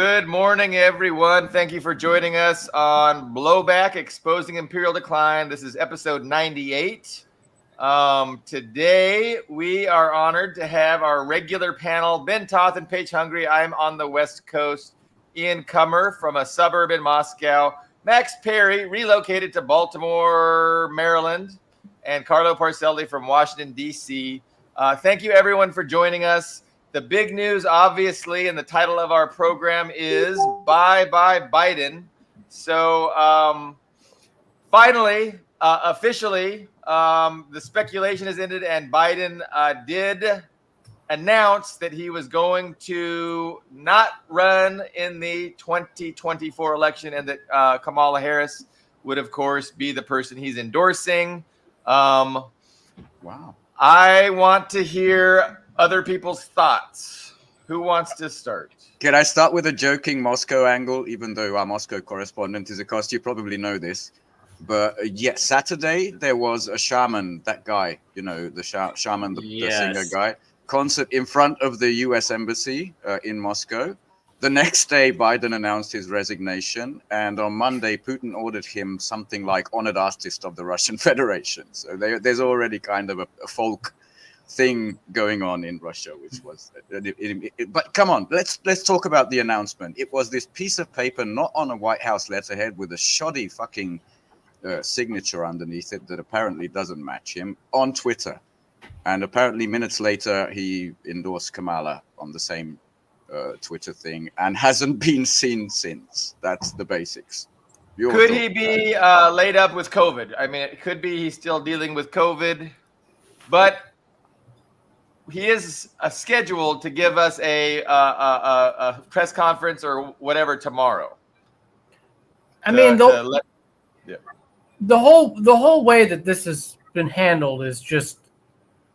Good morning, everyone. Thank you for joining us on Blowback, Exposing Imperial Decline. This is episode 98. Today, we are honored to have our regular panel, Ben Toth and Paige Hungry. I'm on the West Coast. Ian Kummer from a suburb in Moscow. Max Parry relocated to Baltimore, Maryland. And Carlo Parcelli from Washington, D.C. Thank you, everyone, for joining us. The big news, obviously, and the title of our program is Bye Bye Biden. So finally, officially, the speculation has ended, and Biden did announce that he was going to not run in the 2024 election, and that Kamala Harris would, of course, be the person he's endorsing. Wow. I want to hear other people's thoughts. Who wants to start? Can I start with a joking Moscow angle, even though our Moscow correspondent is a cost? You probably know this. But yes, Saturday, there was a shaman, that guy, you know, the shaman, the singer guy, concert in front of the U.S. Embassy in Moscow. The next day, Biden announced his resignation. And on Monday, Putin ordered him something like honored artist of the Russian Federation. So there's already kind of a folk thing going on in Russia, which was but come on, let's talk about the announcement. It was this piece of paper, not on a White House letterhead, with a shoddy fucking signature underneath it that apparently doesn't match him, on Twitter. And apparently minutes later he endorsed Kamala on the same Twitter thing and hasn't been seen since. That's the basics. Could he be laid up with COVID? I mean, it could be he's still dealing with COVID, but he is scheduled to give us a press conference or whatever tomorrow. The whole way that this has been handled is just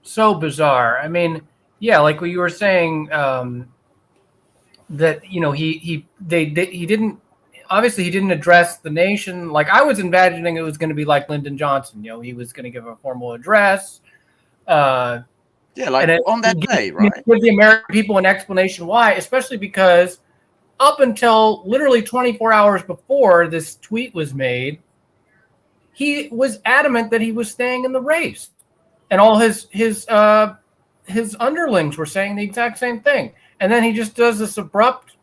so bizarre. I mean, yeah, like what you were saying, that he didn't address the nation. Like I was imagining it was going to be like Lyndon Johnson. He was going to give a formal address. Yeah, like on that day, right? Give the American people an explanation why, especially because up until literally 24 hours before this tweet was made, he was adamant that he was staying in the race, and all his underlings were saying the exact same thing. And then he just does this abrupt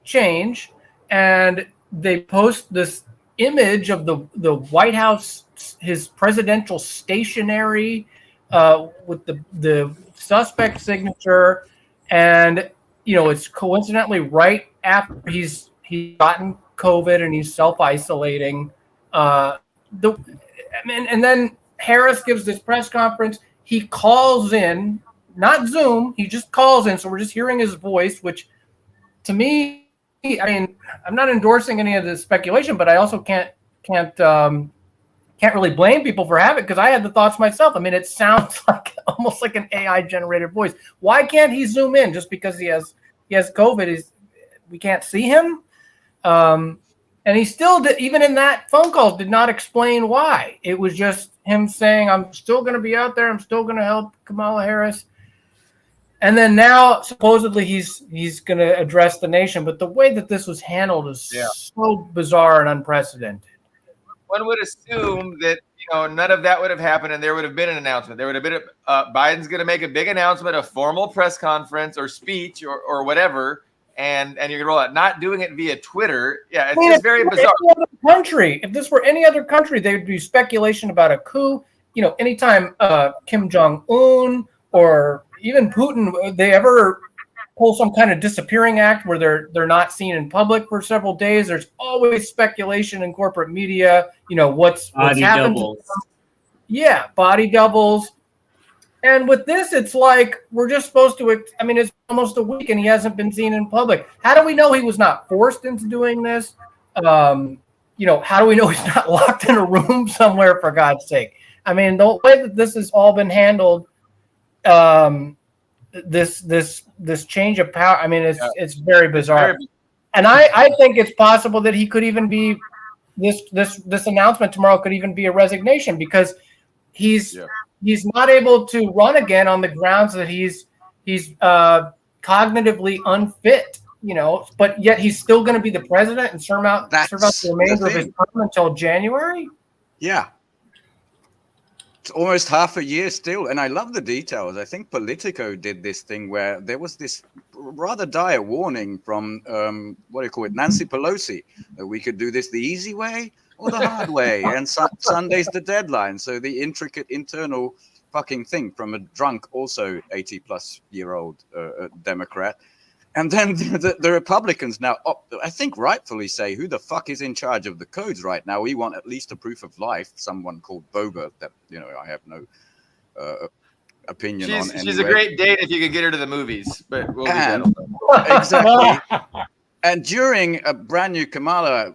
change, and they post this image of the White House, his presidential stationery, with the suspect signature, and it's coincidentally right after he's gotten COVID and he's self-isolating. And then Harris gives this press conference. He calls in, not Zoom. He just calls in, so we're just hearing his voice. Which, to me, I mean, I'm not endorsing any of the speculation, but I also can't really blame people for having it, because I had the thoughts myself. I mean, it sounds like almost like an AI generated voice. Why can't he zoom in? Just because he has COVID, we can't see him? And he still did, even in that phone call, did not explain why. It was just him saying, I'm still going to be out there. I'm still going to help Kamala Harris. And then now supposedly he's going to address the nation. But the way that this was handled is so bizarre and unprecedented. One would assume that none of that would have happened, and there would have been an announcement. There would have been Biden's going to make a big announcement, a formal press conference or speech or whatever, and you're going to roll out. Not doing it via Twitter, it's just very bizarre. If this were any other country, there would be speculation about a coup. Anytime Kim Jong-un or even Putin, they ever pull some kind of disappearing act where they're not seen in public for several days, there's always speculation in corporate media, what's happened. Body doubles. And with this, it's like we're just supposed to, it's almost a week and he hasn't been seen in public. How do we know he was not forced into doing this? How do we know he's not locked in a room somewhere, for God's sake? I mean, the way that this has all been handled, this change of power, I mean, it's very bizarre. And I think it's possible that he could even be this announcement tomorrow could even be a resignation, because he's not able to run again on the grounds that he's cognitively unfit. but yet he's still going to be the president and serve out That's the remainder the of his thing. term until January. Yeah. It's almost half a year still. And I love the details. I think Politico did this thing where there was this rather dire warning from, Nancy Pelosi, that we could do this the easy way or the hard way. And Sunday's the deadline. So the intricate internal fucking thing from a drunk, also 80-plus-year-old Democrat. And then the Republicans now, I think rightfully say, who the fuck is in charge of the codes right now? We want at least a proof of life, someone called Boba that, I have no opinion on anyway. She's a great date if you could get her to the movies, but we'll leave that alone. Exactly. And during a brand new Kamala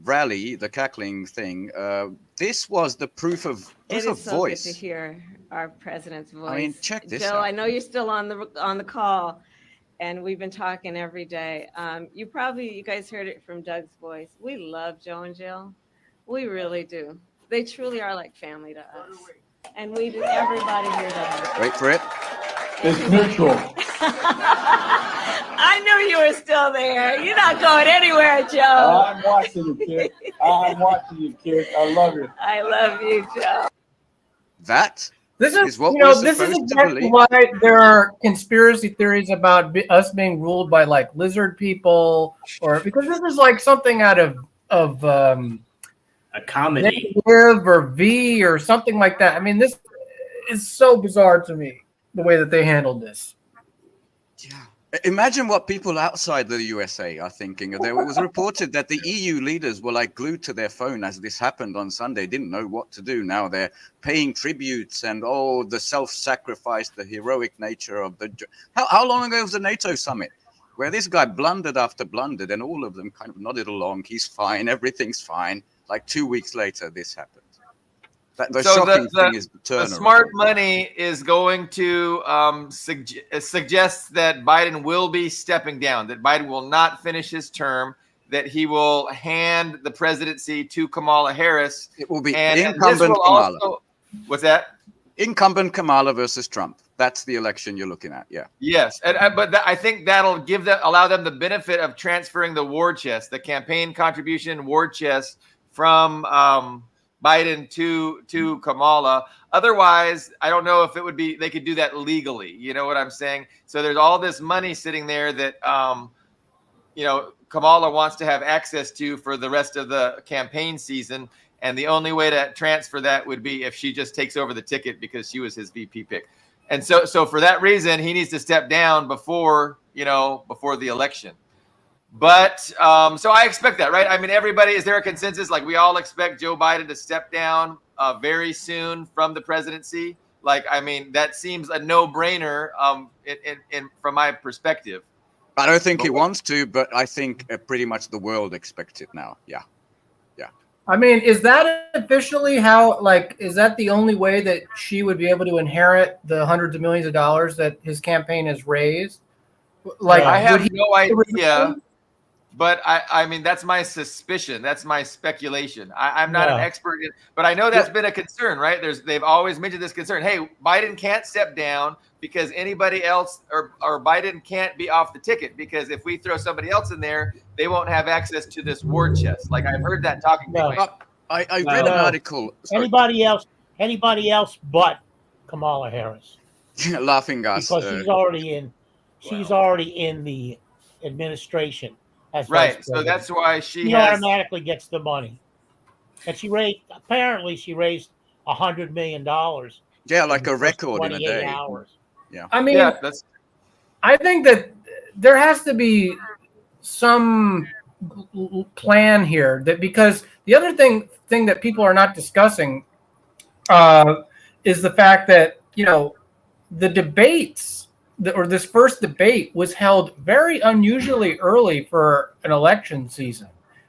rally, the cackling thing, this was the proof of voice. It is so good to hear our president's voice. I mean, check this Joe, out. I know you're still on the call, and we've been talking every day. You guys heard it from Doug's voice. We love Joe and Jill. We really do. They truly are like family to us. And we do. Everybody here does. Wait for it. It's mutual. I knew you were still there. You're not going anywhere, Joe. I'm watching you, kid. I'm watching you, kid. I love you. I love you, Joe. This is what this is exactly why there are conspiracy theories about us being ruled by like lizard people, or because this is like something out of a comedy or V or something like that. I mean, this is so bizarre to me, the way that they handled this. Yeah. Imagine what people outside the USA are thinking. There was reported that the EU leaders were like glued to their phone as this happened on Sunday, didn't know what to do. Now they're paying tributes and the self-sacrifice, the heroic nature of the. How long ago was the NATO summit where this guy blundered after blundered and all of them kind of nodded along? He's fine. Everything's fine. Like 2 weeks later, this happened. The shocking thing is the turnaround. The smart money is going to suggest that Biden will be stepping down, that Biden will not finish his term, that he will hand the presidency to Kamala Harris. It will be incumbent Kamala. What's that? Incumbent Kamala versus Trump. That's the election you're looking at. Yeah. Yes, I think that'll allow them the benefit of transferring the war chest, the campaign contribution war chest from Biden to Kamala. Otherwise, I don't know if it would be, they could do that legally. You know what I'm saying? So there's all this money sitting there that, Kamala wants to have access to for the rest of the campaign season. And the only way to transfer that would be if she just takes over the ticket because she was his VP pick. And so for that reason, he needs to step down before the election. But so I expect that, right? I mean, is there a consensus? Like, we all expect Joe Biden to step down very soon from the presidency. Like, I mean, that seems a no-brainer from my perspective. I don't think he wants to, but I think pretty much the world expects it now. Yeah. Yeah. I mean, is that officially is that the only way that she would be able to inherit the hundreds of millions of dollars that his campaign has raised? Like, I have no idea. But I mean, that's my suspicion. That's my speculation. I'm not an expert, but I know that's been a concern, right? They've always mentioned this concern. Hey, Biden can't step down because anybody else or Biden can't be off the ticket because if we throw somebody else in there, they won't have access to this war chest. Like, I've heard that talking point. I read an article. Sorry. Anybody else but Kamala Harris. Laughing gas. Because she's already in the administration. Right, so that's why she automatically gets the money, and she raised $100 million. Yeah, like a record in a day. Hours. Yeah, I mean, I think that there has to be some plan here. That because the other thing that people are not discussing is the fact that the debates. This first debate was held very unusually early for an election season.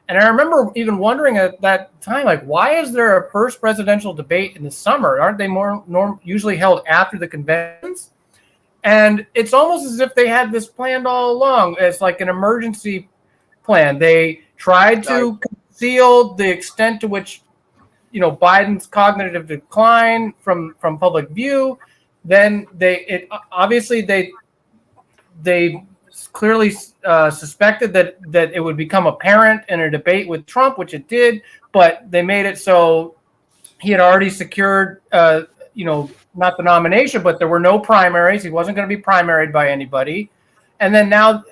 And I remember even wondering at that time, like, why is there a first presidential debate in the summer? Aren't they usually held after the conventions? And it's almost as if they had this planned all along as like an emergency plan. They tried to conceal the extent to which, Biden's cognitive decline from public view. Then they clearly suspected that it would become apparent in a debate with Trump, which it did, but they made it so he had already secured, not the nomination, but there were no primaries. He wasn't going to be primaried by anybody. And then now,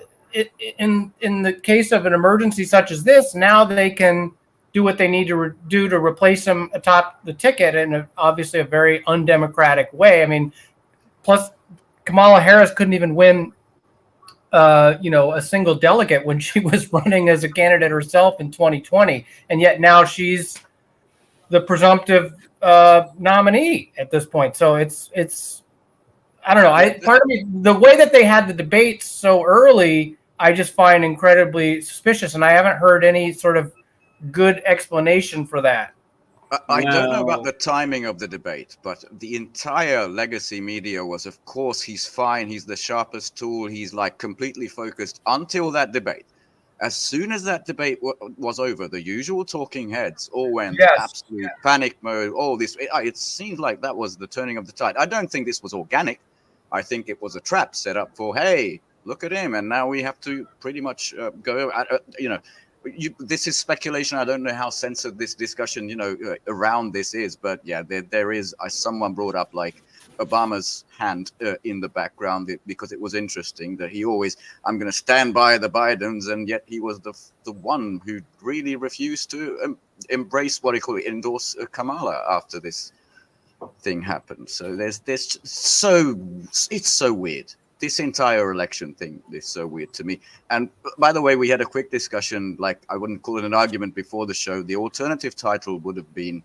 in the case of an emergency such as this, now they can do what they need to do to replace him atop the ticket in obviously a very undemocratic way. I mean, plus Kamala Harris couldn't even win, a single delegate when she was running as a candidate herself in 2020, and yet now she's the presumptive nominee at this point. So it's I don't know. Part of me, the way that they had the debates so early, I just find incredibly suspicious, and I haven't heard any sort of good explanation for that. I don't know about the timing of the debate, but the entire legacy media was, of course, he's fine. He's the sharpest tool. He's like completely focused until that debate. As soon as that debate was over, the usual talking heads all went absolute panic mode. All this, it seemed like that was the turning of the tide. I don't think this was organic. I think it was a trap set up for, hey, look at him. And now we have to pretty much go, this is speculation. I don't know how censored this discussion, around this is. But yeah, there is, someone brought up like Obama's hand in the background because it was interesting that he always, I'm going to stand by the Bidens. And yet he was the one who really refused to embrace endorse Kamala after this thing happened. So it's so weird. This entire election thing is so weird to me. And by the way, we had a quick discussion, like I wouldn't call it an argument before the show. The alternative title would have been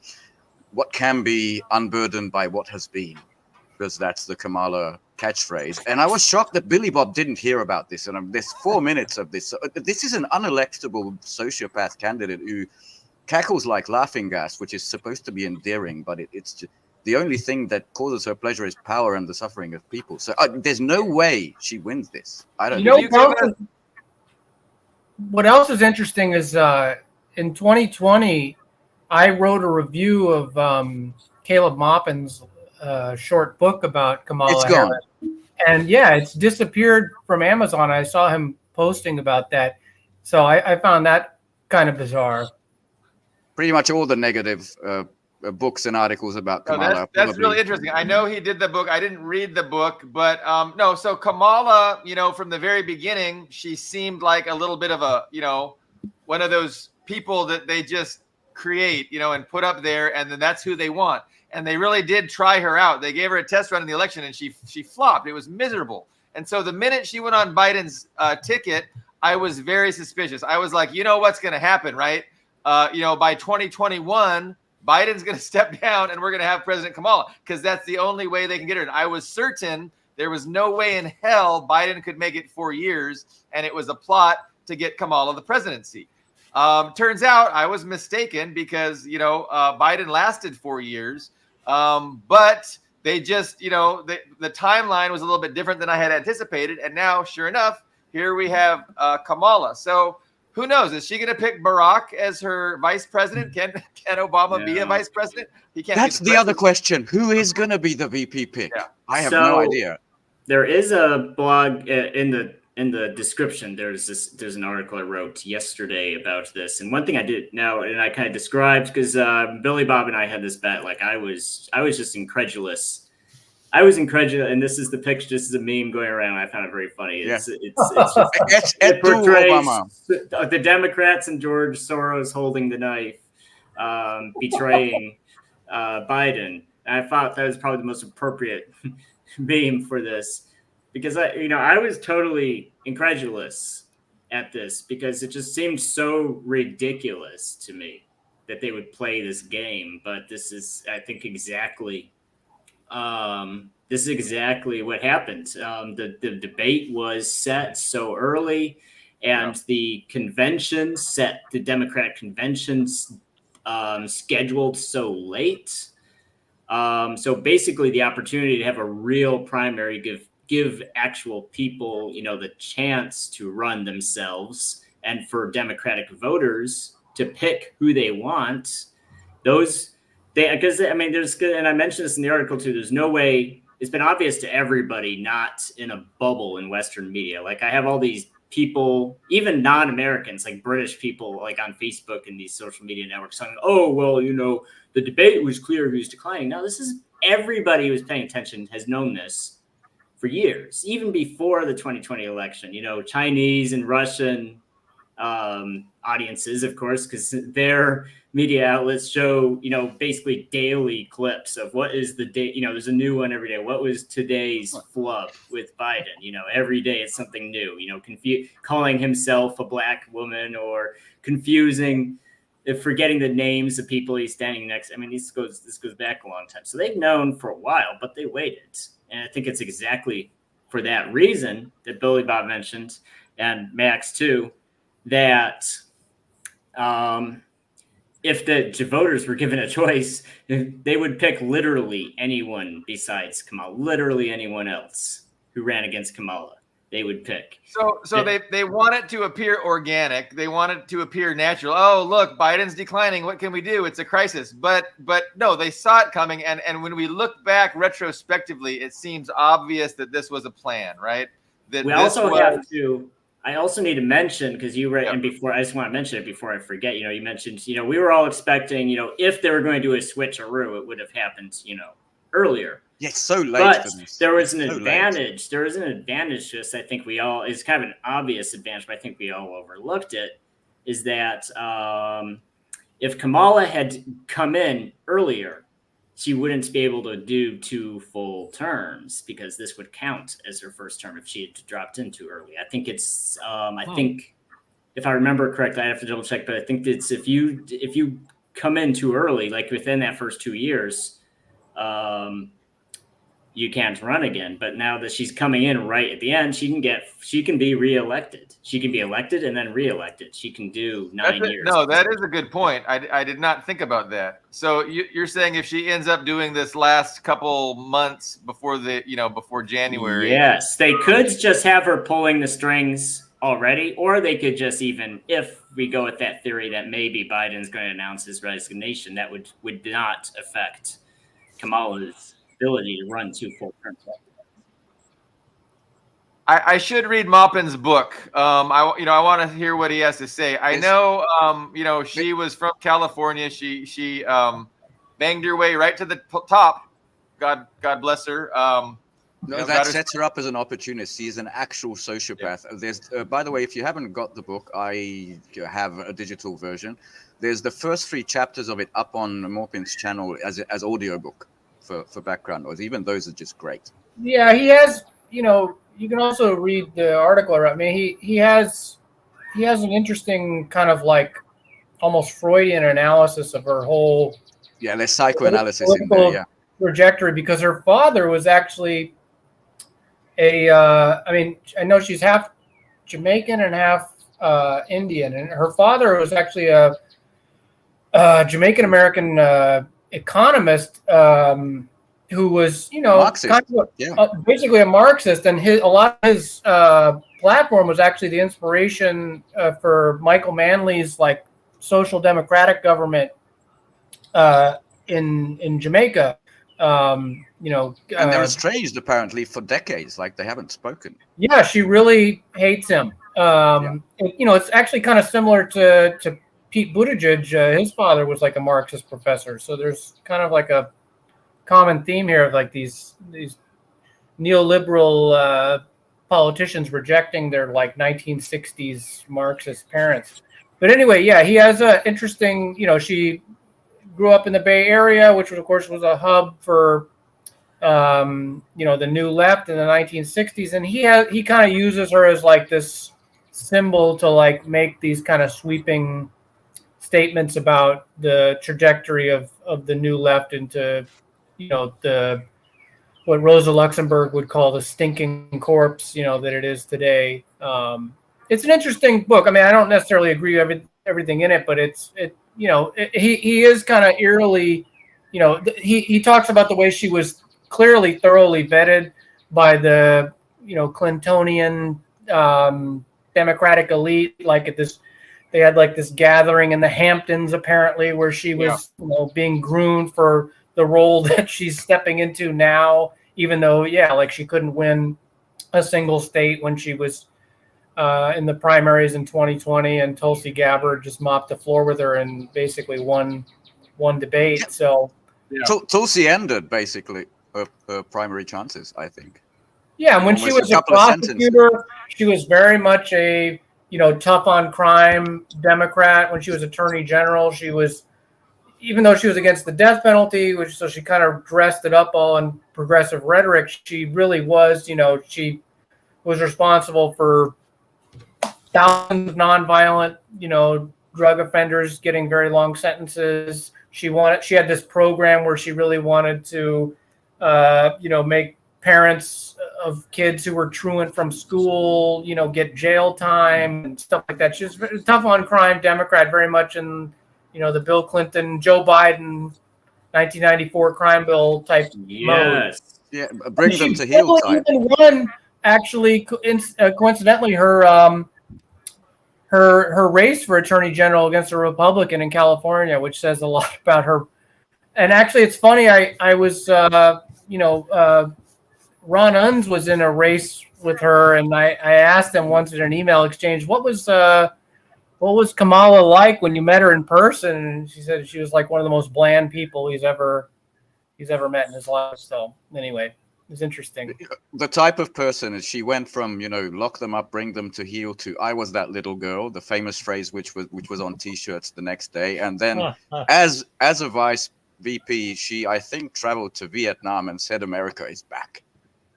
what can be unburdened by what has been, because that's the Kamala catchphrase. And I was shocked that Billy Bob didn't hear about this. And there's 4 minutes of this. So this is an unelectable sociopath candidate who cackles like laughing gas, which is supposed to be endearing, but it's just, the only thing that causes her pleasure is power and the suffering of people. So there's no way she wins this. I don't know. What else is interesting is in 2020, I wrote a review of Caleb Maupin's short book about Kamala Harris. And yeah, it's disappeared from Amazon. I saw him posting about that. So I found that kind of bizarre. Pretty much all the negative books and articles about Kamala. That's really interesting. I know he did the book. I didn't read the book, but no. So Kamala, from the very beginning, she seemed like a little bit of a, one of those people that they just create, and put up there, and then that's who they want. And they really did try her out. They gave her a test run in the election, and she flopped. It was miserable. And so the minute she went on Biden's ticket, I was very suspicious. I was like, what's going to happen, right? By 2021. Biden's going to step down and we're going to have President Kamala, because that's the only way they can get her. And I was certain there was no way in hell Biden could make it 4 years, and it was a plot to get Kamala the presidency. Turns out I was mistaken because, Biden lasted 4 years, but they just, the timeline was a little bit different than I had anticipated. And now, sure enough, here we have Kamala. So who knows? Is she going to pick Barack as her vice president? Can Obama be a vice president? He can't. That's the other question. Who is going to be the VP pick? Yeah. I have no idea. There is a blog in the description. There's an article I wrote yesterday about this, and one thing I did now, and I kind of described, because Billy Bob and I had this bet. Like I was just incredulous. I was incredulous, and this is the picture. This is a meme going around. I found it very funny. It's just, it portrays the Democrats and George Soros holding the knife, betraying Biden. And I thought that was probably the most appropriate meme for this, because I was totally incredulous at this, because it just seemed so ridiculous to me that they would play this game. But this is, I think, exactly. This is exactly what happened. The debate was set so early, and the convention set, the Democratic conventions scheduled so late. So basically the opportunity to have a real primary, give actual people, the chance to run themselves, and for Democratic voters to pick who they want. Because there's, and I mentioned this in the article too, there's no way it's been obvious to everybody not in a bubble in Western media. Like I have all these people, even non-Americans, like British people, like on Facebook and these social media networks saying, oh, well, the debate was clear who's declining. Now, this is everybody who's paying attention has known this for years, even before the 2020 election. Chinese and Russian audiences, of course, because their media outlets show, basically daily clips of what is the day. There's a new one every day. What was today's flub with Biden? Every day it's something new. Calling himself a black woman or confusing, forgetting the names of people he's standing next. I mean, this goes back a long time. So they've known for a while, but they waited, and I think it's exactly for that reason that Billy Bob mentioned, and Max too, that if the voters were given a choice, they would pick literally anyone besides Kamala, literally anyone else who ran against Kamala. They would pick. So they want it to appear organic. They want it to appear natural. Oh, look, Biden's declining. What can we do? It's a crisis. But no, they saw it coming. And when we look back retrospectively, it seems obvious that this was a plan, right? I also need to mention, because you read, and before I just want to mention it before I forget, you mentioned, we were all expecting, if they were going to do a switcheroo, it would have happened, earlier. Yeah, it's so late. But there was an advantage. Late. There was an advantage to this. I think it's kind of an obvious advantage, but I think we all overlooked it, is that if Kamala had come in earlier, she wouldn't be able to do 2 full terms, because this would count as her first term if she had dropped in too early. I think it's, I think if I remember correctly, I have to double check, but I think it's if you come in too early, like within that first 2 years, you can't run again. But now that she's coming in right at the end, she can be reelected. She can be elected and then reelected. She can do 9 years. No, that is a good point. I did not think about that. So you're saying if she ends up doing this last couple months before before January. Yes, they could just have her pulling the strings already, or they could just, even if we go with that theory that maybe Biden's going to announce his resignation, that would not affect Kamala's ability to run 2 full terms. I should read Maupin's book. I want to hear what he has to say. I know, she was from California. She banged her way right to the top. God bless her. That sets her up as an opportunist. She's an actual sociopath. Yeah. There's, by the way, if you haven't got the book, I have a digital version. There's the first 3 chapters of it up on Maupin's channel as audiobook for background noise. Even those are just great. Yeah, he has. You can also read the article. I mean, he has an interesting kind of like almost Freudian analysis of her whole. Yeah, there's psychoanalysis in there. Yeah, trajectory, because her father was actually I mean, I know she's half Jamaican and half Indian, and her father was actually a Jamaican American economist who was, Marxist. Kind of basically a Marxist, and a lot of his platform was actually the inspiration for Michael Manley's like social democratic government in Jamaica. And they're estranged apparently for decades, like they haven't spoken. Yeah, she really hates him. It's actually kind of similar to Pete Buttigieg. His father was like a Marxist professor, so there's kind of like a common theme here of like these neoliberal politicians rejecting their like 1960s Marxist parents. But anyway, yeah, he has a interesting. She grew up in the Bay Area, which of course was a hub for the New Left in the 1960s, and he kind of uses her as like this symbol to like make these kind of sweeping statements about the trajectory of the New Left into what Rosa Luxemburg would call the stinking corpse, that it is today. It's an interesting book. I mean, I don't necessarily agree with everything in it, but he is kind of eerily, he talks about the way she was clearly thoroughly vetted by the, Clintonian Democratic elite. Like they had like this gathering in the Hamptons apparently, where she was, being groomed for the role that she's stepping into now even though, yeah, like she couldn't win a single state when she was in the primaries in 2020, and Tulsi Gabbard just mopped the floor with her and basically won debate. So Tulsi ended basically her primary chances, I think. yeah, and when she was a prosecutor, she was very much a tough on crime Democrat. When she was attorney general, she was, even though she was against the death penalty, so she kind of dressed it up all in progressive rhetoric. She really was, she was responsible for thousands of nonviolent, drug offenders getting very long sentences. She had this program where she really wanted to, make parents of kids who were truant from school, get jail time and stuff like that. She's a tough on crime Democrat, very much in, the Bill Clinton, Joe Biden, 1994 crime bill type mode. Yeah, bring them to heel type. Even won, actually, coincidentally, her race for attorney general against a Republican in California, which says a lot about her. And actually, it's funny. I was, Ron Unz was in a race with her, and I asked him once in an email exchange, what was Kamala like when you met her in person? And she said she was like one of the most bland people he's ever met in his life. So anyway, it was interesting. The type of person is, she went from, lock them up, bring them to heel, to I was that little girl, the famous phrase which was on T-shirts the next day. And then as a vice VP, she, I think, traveled to Vietnam and said America is back.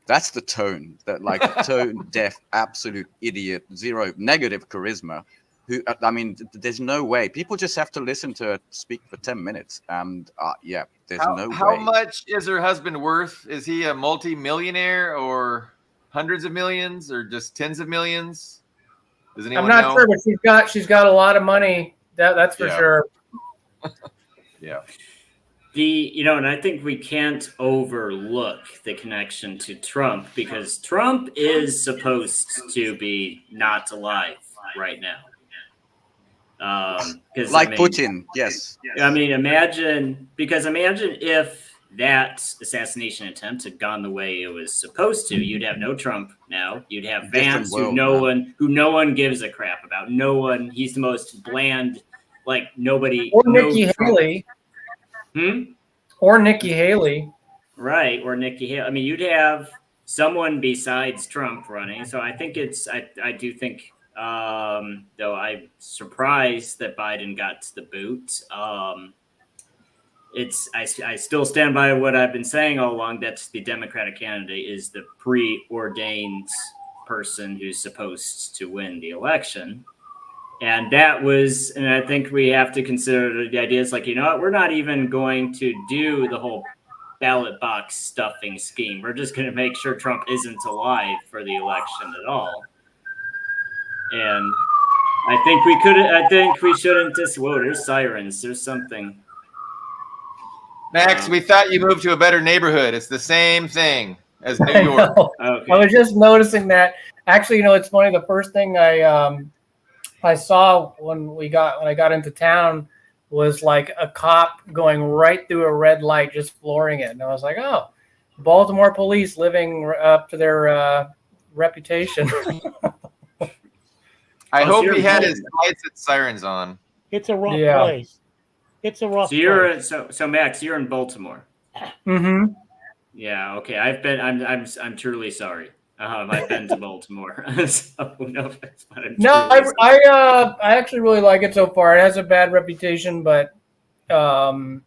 That's the tone, that like tone deaf, absolute idiot, zero negative charisma. Who, I mean, there's no way. People just have to listen to her speak for 10 minutes. And there's no way. How much is her husband worth? Is he a multi-millionaire, or hundreds of millions, or just tens of millions? Does anyone know? I'm not sure, but she's got a lot of money. That's for sure. Yeah. And I think we can't overlook the connection to Trump, because Trump is supposed to be not alive right now. Putin, yes. I mean, imagine if that assassination attempt had gone the way it was supposed to. You'd have no Trump now. You'd have Vance, who no one gives a crap about. No one. He's the most bland. Like nobody. Or Nikki Haley. Or Nikki Haley. Right, or Nikki Haley. I mean, you'd have someone besides Trump running. So I think I do think. Though I'm surprised that Biden got the boot. I still stand by what I've been saying all along. That's the Democratic candidate is the preordained person who's supposed to win the election. And I think we have to consider the ideas like, we're not even going to do the whole ballot box stuffing scheme. We're just going to make sure Trump isn't alive for the election at all. And I think we shouldn't whoa, there's sirens. There's something. Max, we thought you moved to a better neighborhood. It's the same thing as New York. Okay. I was just noticing that. Actually, it's funny. The first thing I saw when I got into town was like a cop going right through a red light, just flooring it. And I was like, oh, Baltimore police living up to their reputation. I hope he had his lights and sirens on. It's a rough place. It's a rough place. So Max, you're in Baltimore. Mm-hmm. Yeah. Okay. I'm truly sorry. I've been to Baltimore. So I actually really like it so far. It has a bad reputation, but there's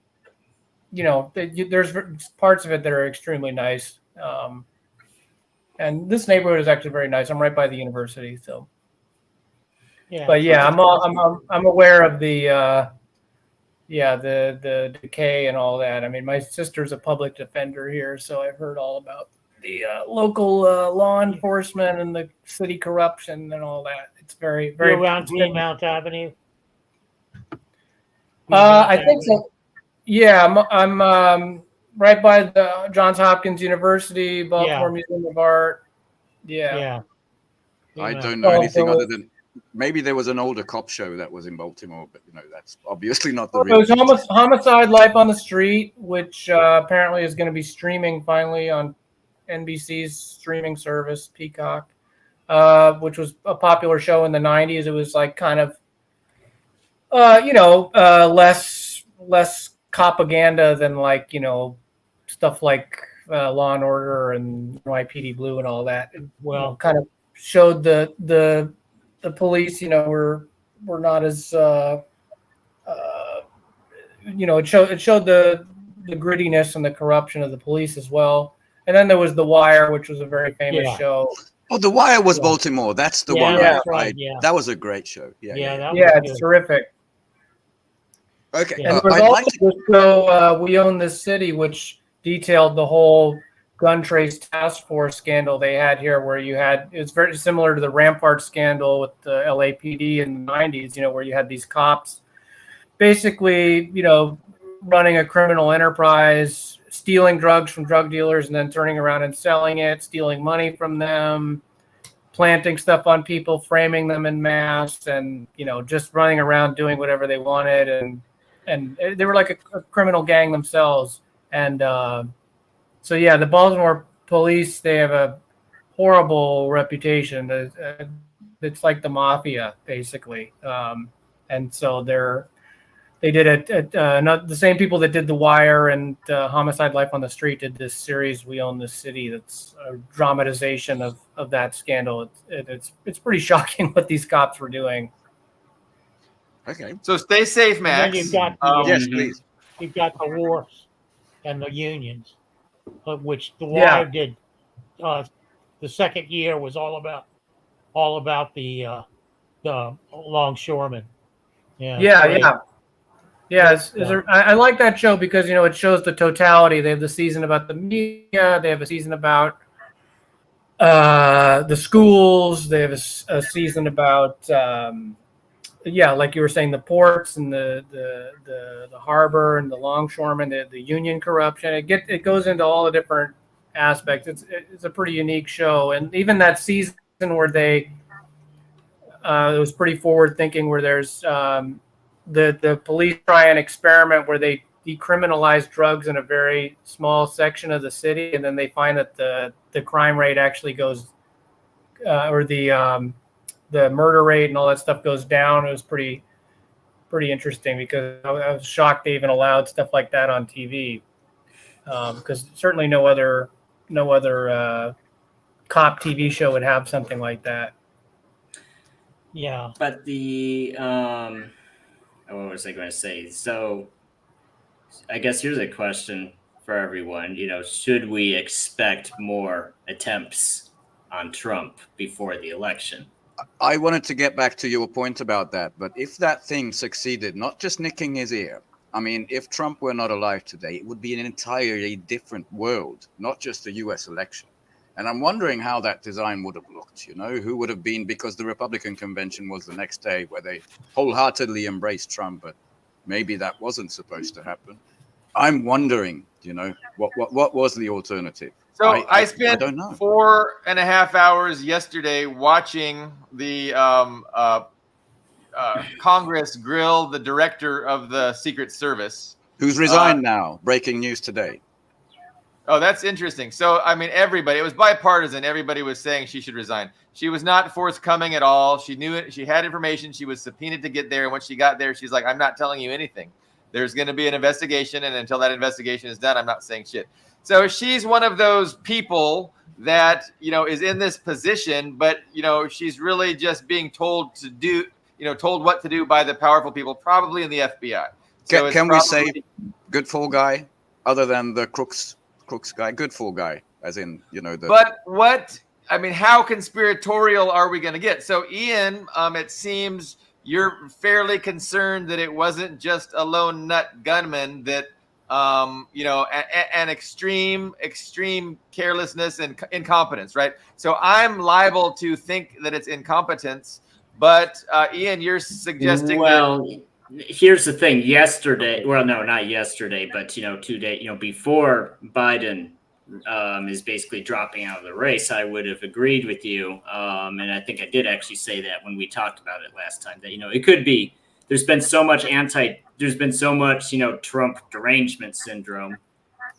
parts of it that are extremely nice. And this neighborhood is actually very nice. I'm right by the university, so. Yeah. But yeah, I'm aware of the decay and all that. I mean, my sister's a public defender here, so I've heard all about the local law enforcement and the city corruption and all that. It's very, very. You're around Mount Avenue. I think so. Yeah, I'm right by the Johns Hopkins University, Baltimore Museum of Art. Yeah. I don't know anything other than maybe there was an older cop show that was in Baltimore, but that's obviously not the real. It was Homicide: Life on the Street, which apparently is going to be streaming finally on NBC's streaming service, Peacock, which was a popular show in the 90s. It was like kind of, less propaganda than like, stuff like Law and Order and NYPD Blue and all that. It, Well, kind of showed the police, were not as it showed the grittiness and the corruption of the police as well. And then there was The Wire, which was a very famous Yeah. show. Oh, The Wire was Yeah. Baltimore. That's the Yeah, one. that's right, yeah. That was a great show. Yeah. that Yeah, was it's good. terrific. Okay. Yeah. And there was I'd also like to. this show, We Own This City, which detailed the whole gun trace task force scandal they had here, where it's very similar to the Rampart scandal with the LAPD in the 90s, where you had these cops basically, running a criminal enterprise, stealing drugs from drug dealers and then turning around and selling it, stealing money from them, planting stuff on people, framing them in mass, and, just running around doing whatever they wanted. And they were like a criminal gang themselves. And so, yeah, the Baltimore police, they have a horrible reputation. It's like the mafia, basically. And so they did it. Not the same people that did The Wire and Homicide: Life on the Street did this series, We Own This City. That's a dramatization of that scandal. It's pretty shocking what these cops were doing. Okay. So stay safe, And Max. then you've got Yes, please. you've got the wars and the unions, which The Yeah. Wire did. The second year was all about the longshoremen. Yeah. I like that show because it shows the totality. They have the season about the media. They have a season about the schools. They have a season about like you were saying, the ports and the harbor and the longshoremen, the union corruption. It goes into all the different aspects. It's a pretty unique show, and even that season where it was pretty forward thinking, where there's the police try an experiment where they decriminalize drugs in a very small section of the city, and then they find that the crime rate actually goes, or the murder rate and all that stuff goes down. It was pretty interesting because I was shocked they even allowed stuff like that on TV, because certainly no other cop TV show would have something like that. Yeah. But what was I going to say? So I guess here's a question for everyone. Should we expect more attempts on Trump before the election? I wanted to get back to your point about that, but if that thing succeeded, not just nicking his ear, I mean, if Trump were not alive today, it would be an entirely different world, not just the US election. And I'm wondering how that design would have looked, who would have been, because the Republican convention was the next day where they wholeheartedly embraced Trump, but maybe that wasn't supposed to happen. I'm wondering, what was the alternative? So I spent don't know. 4.5 hours yesterday watching the Congress grill the director of the Secret Service. Who's resigned now? Breaking news today. Oh, that's interesting. So, I mean, everybody, it was bipartisan. Everybody was saying she should resign. She was not forthcoming at all. She knew it. She had information. She was subpoenaed to get there. And when she got there, she's like, I'm not telling you anything. There's going to be an investigation. And until that investigation is done, I'm not saying shit. So she's one of those people that, is in this position, but, she's really just being told to do, told what to do by the powerful people, probably in the FBI. So Can we say good fall guy other than the crooks guy? Good fall guy, as in, But how conspiratorial are we going to get? So, Ian, it seems you're fairly concerned that it wasn't just a lone nut gunman, that, an extreme carelessness and incompetence, right? So I'm liable to think that it's incompetence, but Ian, you're suggesting here's the thing. Yesterday, well, no, not yesterday, but 2 days, before Biden is basically dropping out of the race, I would have agreed with you, and I think I did actually say that when we talked about it last time. That it could be. There's been so much Trump derangement syndrome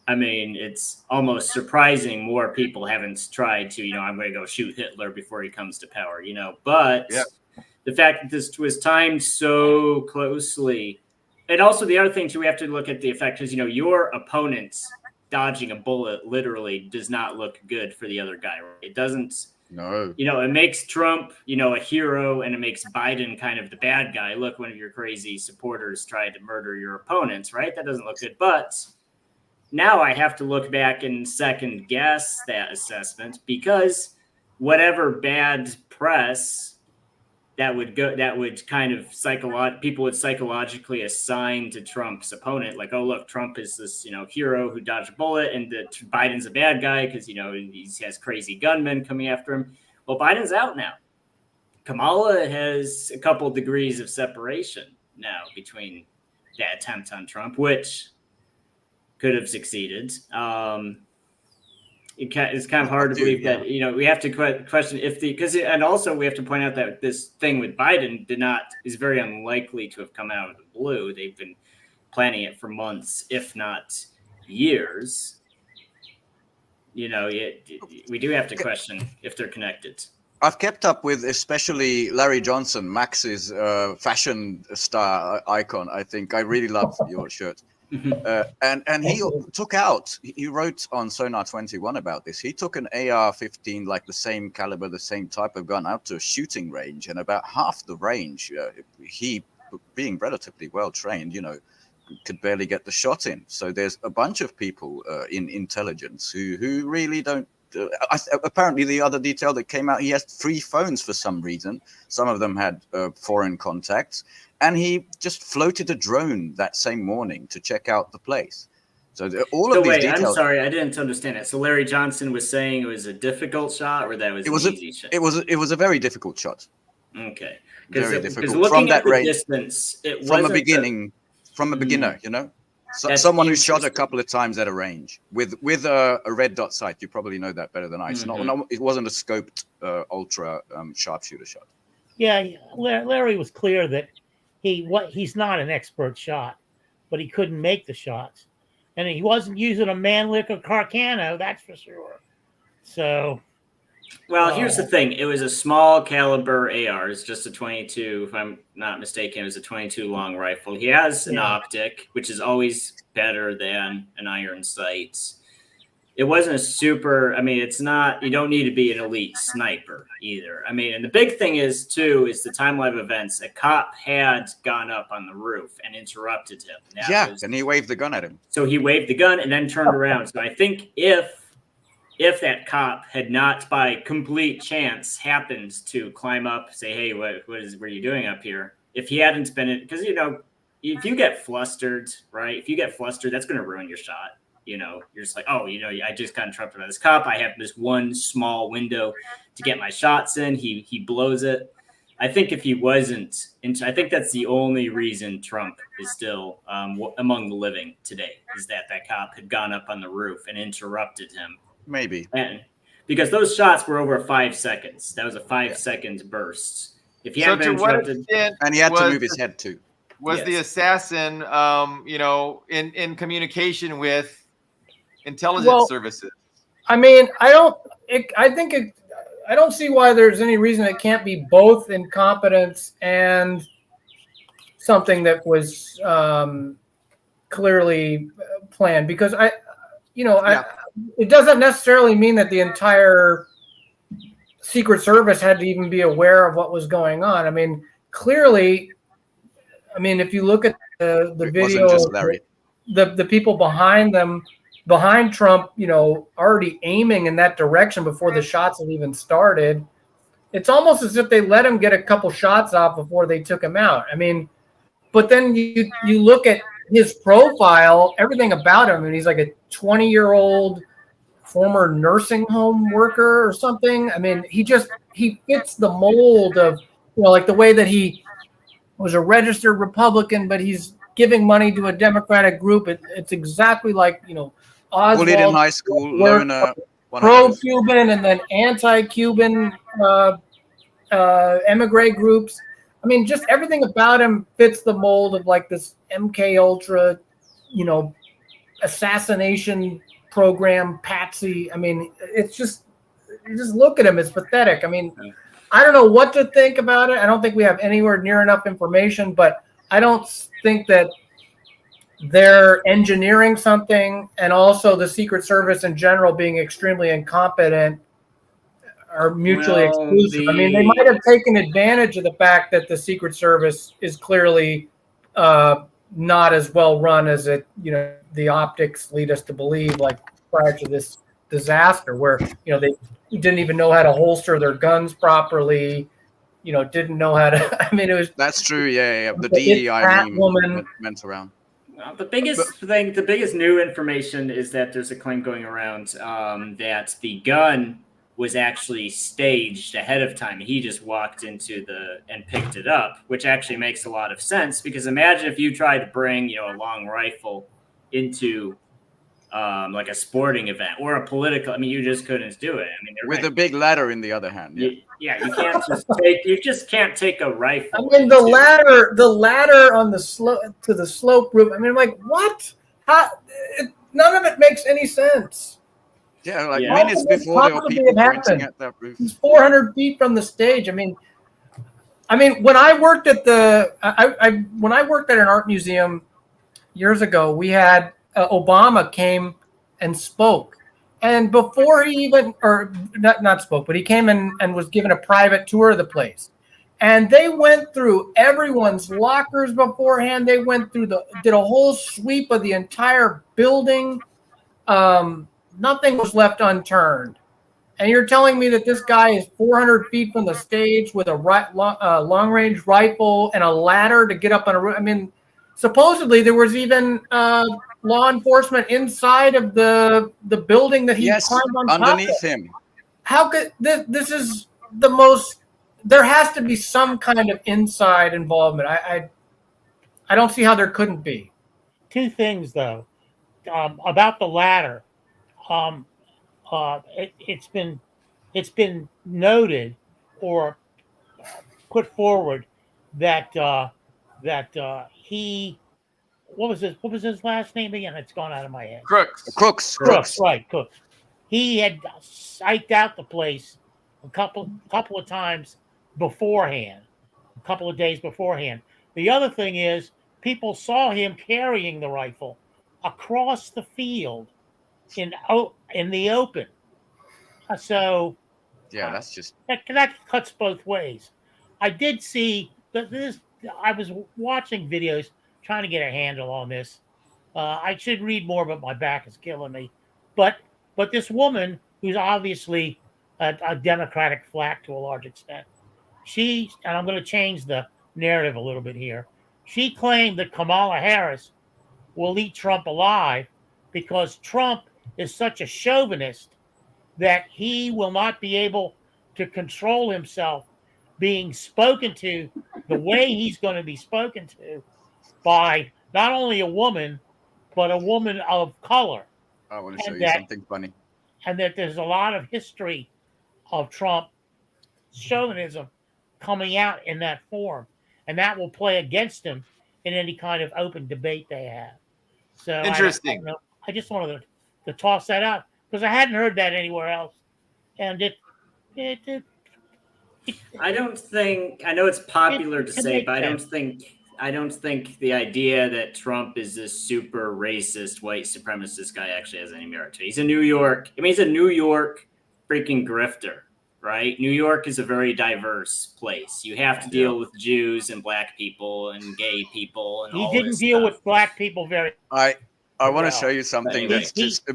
I mean, it's almost surprising more people haven't tried to, I'm going to go shoot Hitler before he comes to power, but Yeah. the fact that this was timed so closely. And also the other thing too, we have to look at the effect is, your opponent dodging a bullet literally does not look good for the other guy. Right? It doesn't, No. it makes Trump, a hero, and it makes Biden kind of the bad guy. Look, one of your crazy supporters tried to murder your opponents, right? That doesn't look good. But now I have to look back and second guess that assessment because whatever bad press that would kind of people would psychologically assign to Trump's opponent, like, oh, look, Trump is this, hero who dodged a bullet, and that Biden's a bad guy because, he has crazy gunmen coming after him. Well, Biden's out now. Kamala has a couple degrees of separation now between that attempt on Trump, which could have succeeded. It's kind of hard to believe that, we have to question and also we have to point out that this thing with Biden is very unlikely to have come out of the blue. They've been planning it for months, if not years. We do have to question if they're connected. I've kept up with especially Larry Johnson, Max's fashion star icon. I think I really love your shirt. And he he wrote on Sonar 21 about this. He took an AR-15, like the same caliber, the same type of gun, out to a shooting range, and about half the range, he, being relatively well trained, could barely get the shot in. So there's a bunch of people in intelligence who really don't. Apparently, the other detail that came out, he has 3 phones for some reason. Some of them had foreign contacts. And he just floated a drone that same morning to check out the place. So all of these details. I'm sorry, I didn't understand it. So Larry Johnson was saying it was a difficult shot, or that was an easy shot? It was a very difficult shot. Okay, Very difficult looking from that at the range. Distance, it from a beginner, someone who shot a couple of times at a range with a red dot sight. You probably know that better than I. It wasn't a scoped ultra sharpshooter shot. Yeah, Larry was clear that he's not an expert shot, but he couldn't make the shots, and he wasn't using a Manlick or Carcano, that's for sure. So, well, here's the thing: it was a small caliber AR. It's just a 22, if I'm not mistaken. It was a 22 long rifle. He has an optic, which is always better than an iron sight. It wasn't a super. I mean, it's not. You don't need to be an elite sniper either. I mean, and the big thing is the timeline of events. A cop had gone up on the roof and interrupted him. And he waved the gun at him. So he waved the gun and then turned around. So I think if that cop had not, by complete chance, happened to climb up, say, "Hey, what are you doing up here?" If he hadn't been, because if you get flustered, right? If you get flustered, that's going to ruin your shot. You're just like, oh, I just got interrupted by this cop. I have this one small window to get my shots in. He blows it. I think if he wasn't, I think that's the only reason Trump is still among the living today, is that cop had gone up on the roof and interrupted him. Maybe. And because those shots were over 5 seconds. That was a 5-second burst. If he hadn't been interrupted, and he had to move his head too. Was the assassin, in communication with intelligence services? I mean, I don't see why there's any reason it can't be both incompetence and something that was clearly planned, because it doesn't necessarily mean that the entire Secret Service had to even be aware of what was going on. I mean, clearly, if you look at the video, the people behind Trump, already aiming in that direction before the shots had even started. It's almost as if they let him get a couple shots off before they took him out. I mean, but then you look at his profile, everything about him, and he's like a 20-year-old former nursing home worker or something. I mean, he fits the mold of, like the way that he was a registered Republican, but he's giving money to a Democratic group. It's exactly like, Oswald, bullied in high school, loner, pro-Cuban and then anti-Cuban emigre groups. I mean, just everything about him fits the mold of like this MK Ultra, assassination program patsy. I mean, it's just, you just look at him, it's pathetic. I mean, I don't know what to think about it. I don't think we have anywhere near enough information, but I don't think that they're engineering something, and also the Secret Service in general being extremely incompetent are mutually exclusive. I mean, they might have taken advantage of the fact that the Secret Service is clearly not as well run as it, the optics lead us to believe, like prior to this disaster, where they didn't even know how to holster their guns properly, didn't know how to. I mean, it was. That's true. Yeah. The DEI meme went around. The biggest new information is that there's a claim going around that the gun was actually staged ahead of time. He just walked into and picked it up, which actually makes a lot of sense, because imagine if you tried to bring, a long rifle into like a sporting event or a political. I mean, you just couldn't do it. I mean, with a big ladder in the other hand. Yeah, you just can't take a rifle. I mean, the ladder on the slope to the slope roof. I mean, I'm like, what? None of it makes any sense. Yeah, minutes before there were people pointing at that roof. He's 400 feet from the stage. I mean, when I worked at when I worked at an art museum years ago, we had Obama came and spoke. And before he even, or not spoke, but he came and was given a private tour of the place. And they went through everyone's lockers beforehand. They went through did a whole sweep of the entire building. Nothing was left unturned. And you're telling me that this guy is 400 feet from the stage with a long-range rifle and a ladder to get up on a roof? I mean, supposedly there was even law enforcement inside of the building that he climbed on underneath top of. him. How could this is the most? There has to be some kind of inside involvement. I don't see how there couldn't be. Two things though about the ladder. It's been noted or put forward that he. What was his last name again? It's gone out of my head. Crooks. Right, Crooks. He had psyched out the place a couple of times beforehand, a couple of days beforehand. The other thing is, people saw him carrying the rifle across the field in the open. So yeah, that's just that cuts both ways. I did see that I was watching videos trying to get a handle on this. I should read more, but my back is killing me. But this woman, who's obviously a Democratic flack to a large extent, and I'm going to change the narrative a little bit here. She claimed that Kamala Harris will eat Trump alive because Trump is such a chauvinist that he will not be able to control himself being spoken to the way he's going to be spoken to by not only a woman, but a woman of color. I want to show you something funny. And that there's a lot of history of Trump chauvinism coming out in that form. And that will play against him in any kind of open debate they have. So interesting. I just wanted to toss that out because I hadn't heard that anywhere else. And I don't think, I know it's popular to say, but I don't think the idea that Trump is this super racist, white supremacist guy actually has any merit to it. He's a New York freaking grifter, right? New York is a very diverse place. You have to deal with Jews and black people and gay people. And he didn't deal with black people very I want to show you something that's just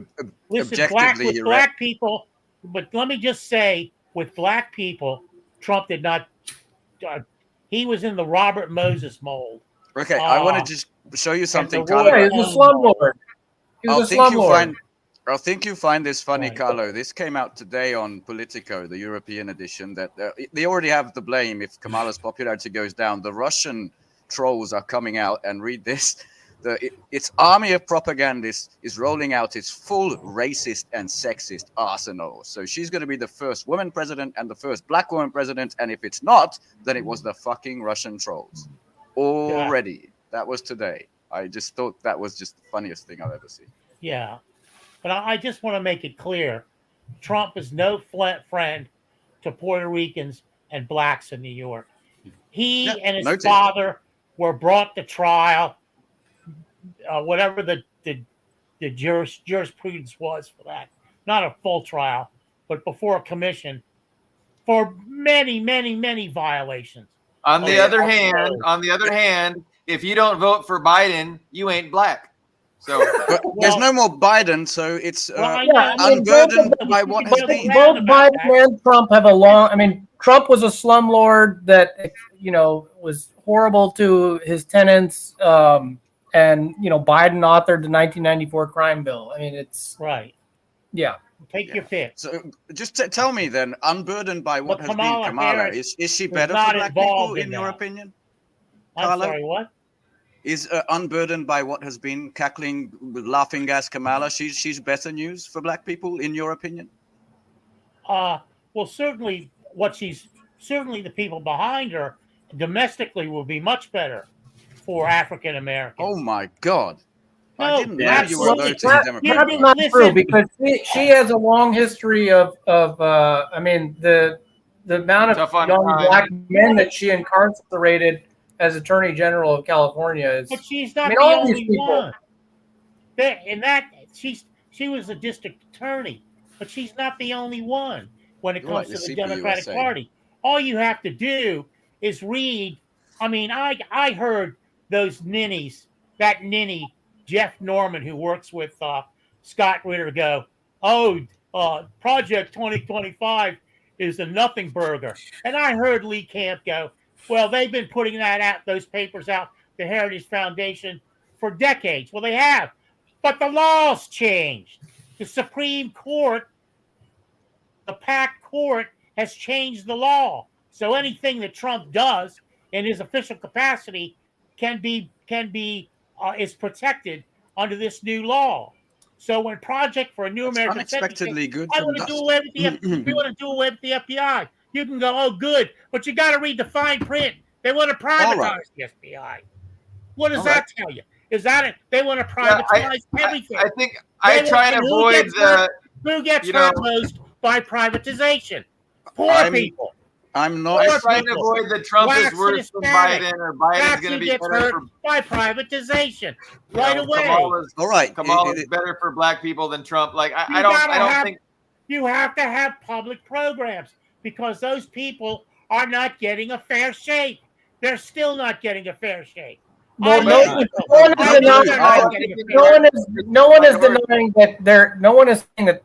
objectively black people. But let me just say, with black people, Trump did not. He was in the Robert Moses mold. Okay, I want to just show you something, Carlo. Yeah, he's a slumlord. I think you find this funny, Carlo. This came out today on Politico, the European edition, that they already have the blame if Kamala's popularity goes down. The Russian trolls are coming out, and read this. Its army of propagandists is rolling out its full racist and sexist arsenal. So she's going to be the first woman president and the first black woman president. And if it's not, then it was the fucking Russian trolls. Already. Yeah. That was today. I just thought that was just the funniest thing I've ever seen. Yeah. But I just want to make it clear Trump is no friend to Puerto Ricans and blacks in New York. He and his noted. father were brought to trial, whatever the jurisprudence was for that. Not a full trial, but before a commission for many, many, many violations. On the other hand, if you don't vote for Biden, you ain't black. So But there's no more Biden, so it's unburdened by what has been. Both Biden and Trump have a long. I mean, Trump was a slumlord that was horrible to his tenants, and Biden authored the 1994 crime bill. I mean, it's right. Yeah. Take your pick. So just tell me then, unburdened by what has been Kamala, is she better not for black people involved in in your that. opinion? I'm Carlo? sorry, what? Is unburdened by what has been cackling, laughing gas Kamala? She's better news for black people in your opinion? Well, certainly the people behind her domestically will be much better for African Americans. Oh my God. No, I didn't know you were voting Democrat. That's not true, because she has a long history of I mean, the amount of young black men that she incarcerated as Attorney General of California is. But she's not the all these only people. one. She was a district attorney, but she's not the only one when it comes to the Democratic Party. All you have to do is read. I mean, I heard those ninnies, that ninny Jeff Norman, who works with Scott Ritter, go, Project 2025 is a nothing burger. And I heard Lee Camp go, well, they've been putting that out, those papers out, the Heritage Foundation, for decades. Well, they have. But the law's changed. The Supreme Court, the PAC court, has changed the law. So anything that Trump does in his official capacity is protected under this new law. So when Project for a New American unexpectedly Century, good. I want to do away with we want to do away with the FBI. You can go, oh, good, but you got to read the fine print. They want to privatize the FBI. What does that tell you? Is that it? They want to privatize everything. I think I try to avoid who gets hurt most by privatization. Poor people. I'm not trying to avoid that Trump is worse than Biden, or Biden's going to be better by privatization away. Kamala's better for black people than Trump. Like I don't think you have to have public programs, because those people are not getting a fair shake. They're still not getting a fair shake. Well, no one is denying that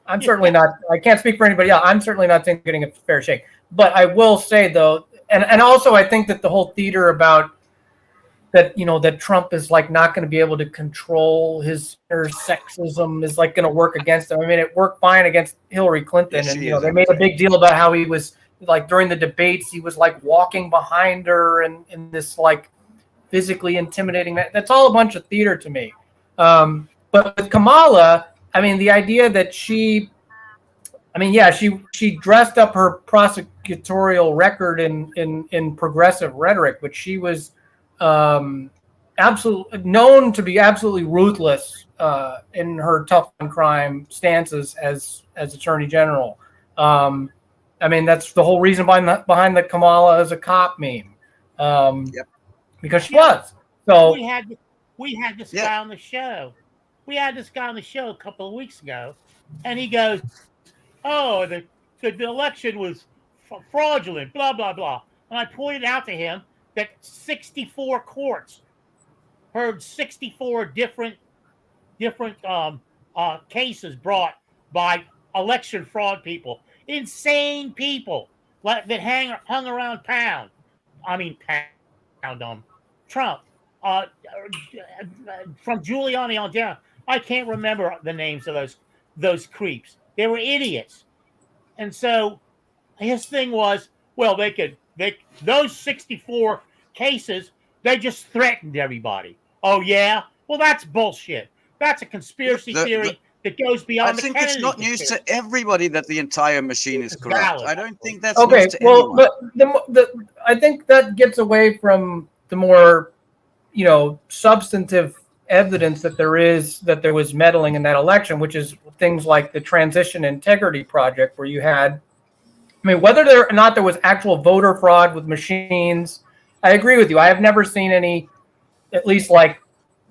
I'm certainly not. I can't speak for anybody else. I'm certainly not saying getting a fair shake. But I will say, though, and also I think that the whole theater about that, that Trump is like not going to be able to control his sexism is like going to work against him. I mean, it worked fine against Hillary Clinton, and they made a big deal about how he was like during the debates he was like walking behind her and in this like physically intimidating. That's all a bunch of theater to me. But with Kamala, I mean, the idea that she dressed up her prosecutorial record in progressive rhetoric, but she was absolutely known to be absolutely ruthless in her tough on crime stances as Attorney General. I mean, that's the whole reason behind the Kamala as a cop meme. Because she was. So we had this guy on the show. We had this guy on the show a couple of weeks ago, and he goes, "Oh, the election was fraudulent, blah blah blah." And I pointed out to him that 64 courts heard 64 different cases brought by election fraud people, insane people that hung around Trump, from Giuliani on down. I can't remember the names of those creeps. They were idiots. And so his thing was, well, those 64 cases, they just threatened everybody. Oh yeah? Well, that's bullshit. That's a conspiracy theory that goes beyond the Kennedy. I think it's not news to everybody that the entire machine is corrupt. Valid. I don't think that's news to anyone. But I think that gets away from the more, substantive evidence that there was meddling in that election, which is things like the Transition Integrity Project, where you had, I mean, whether or not there was actual voter fraud with machines, I agree with you. I have never seen any, at least like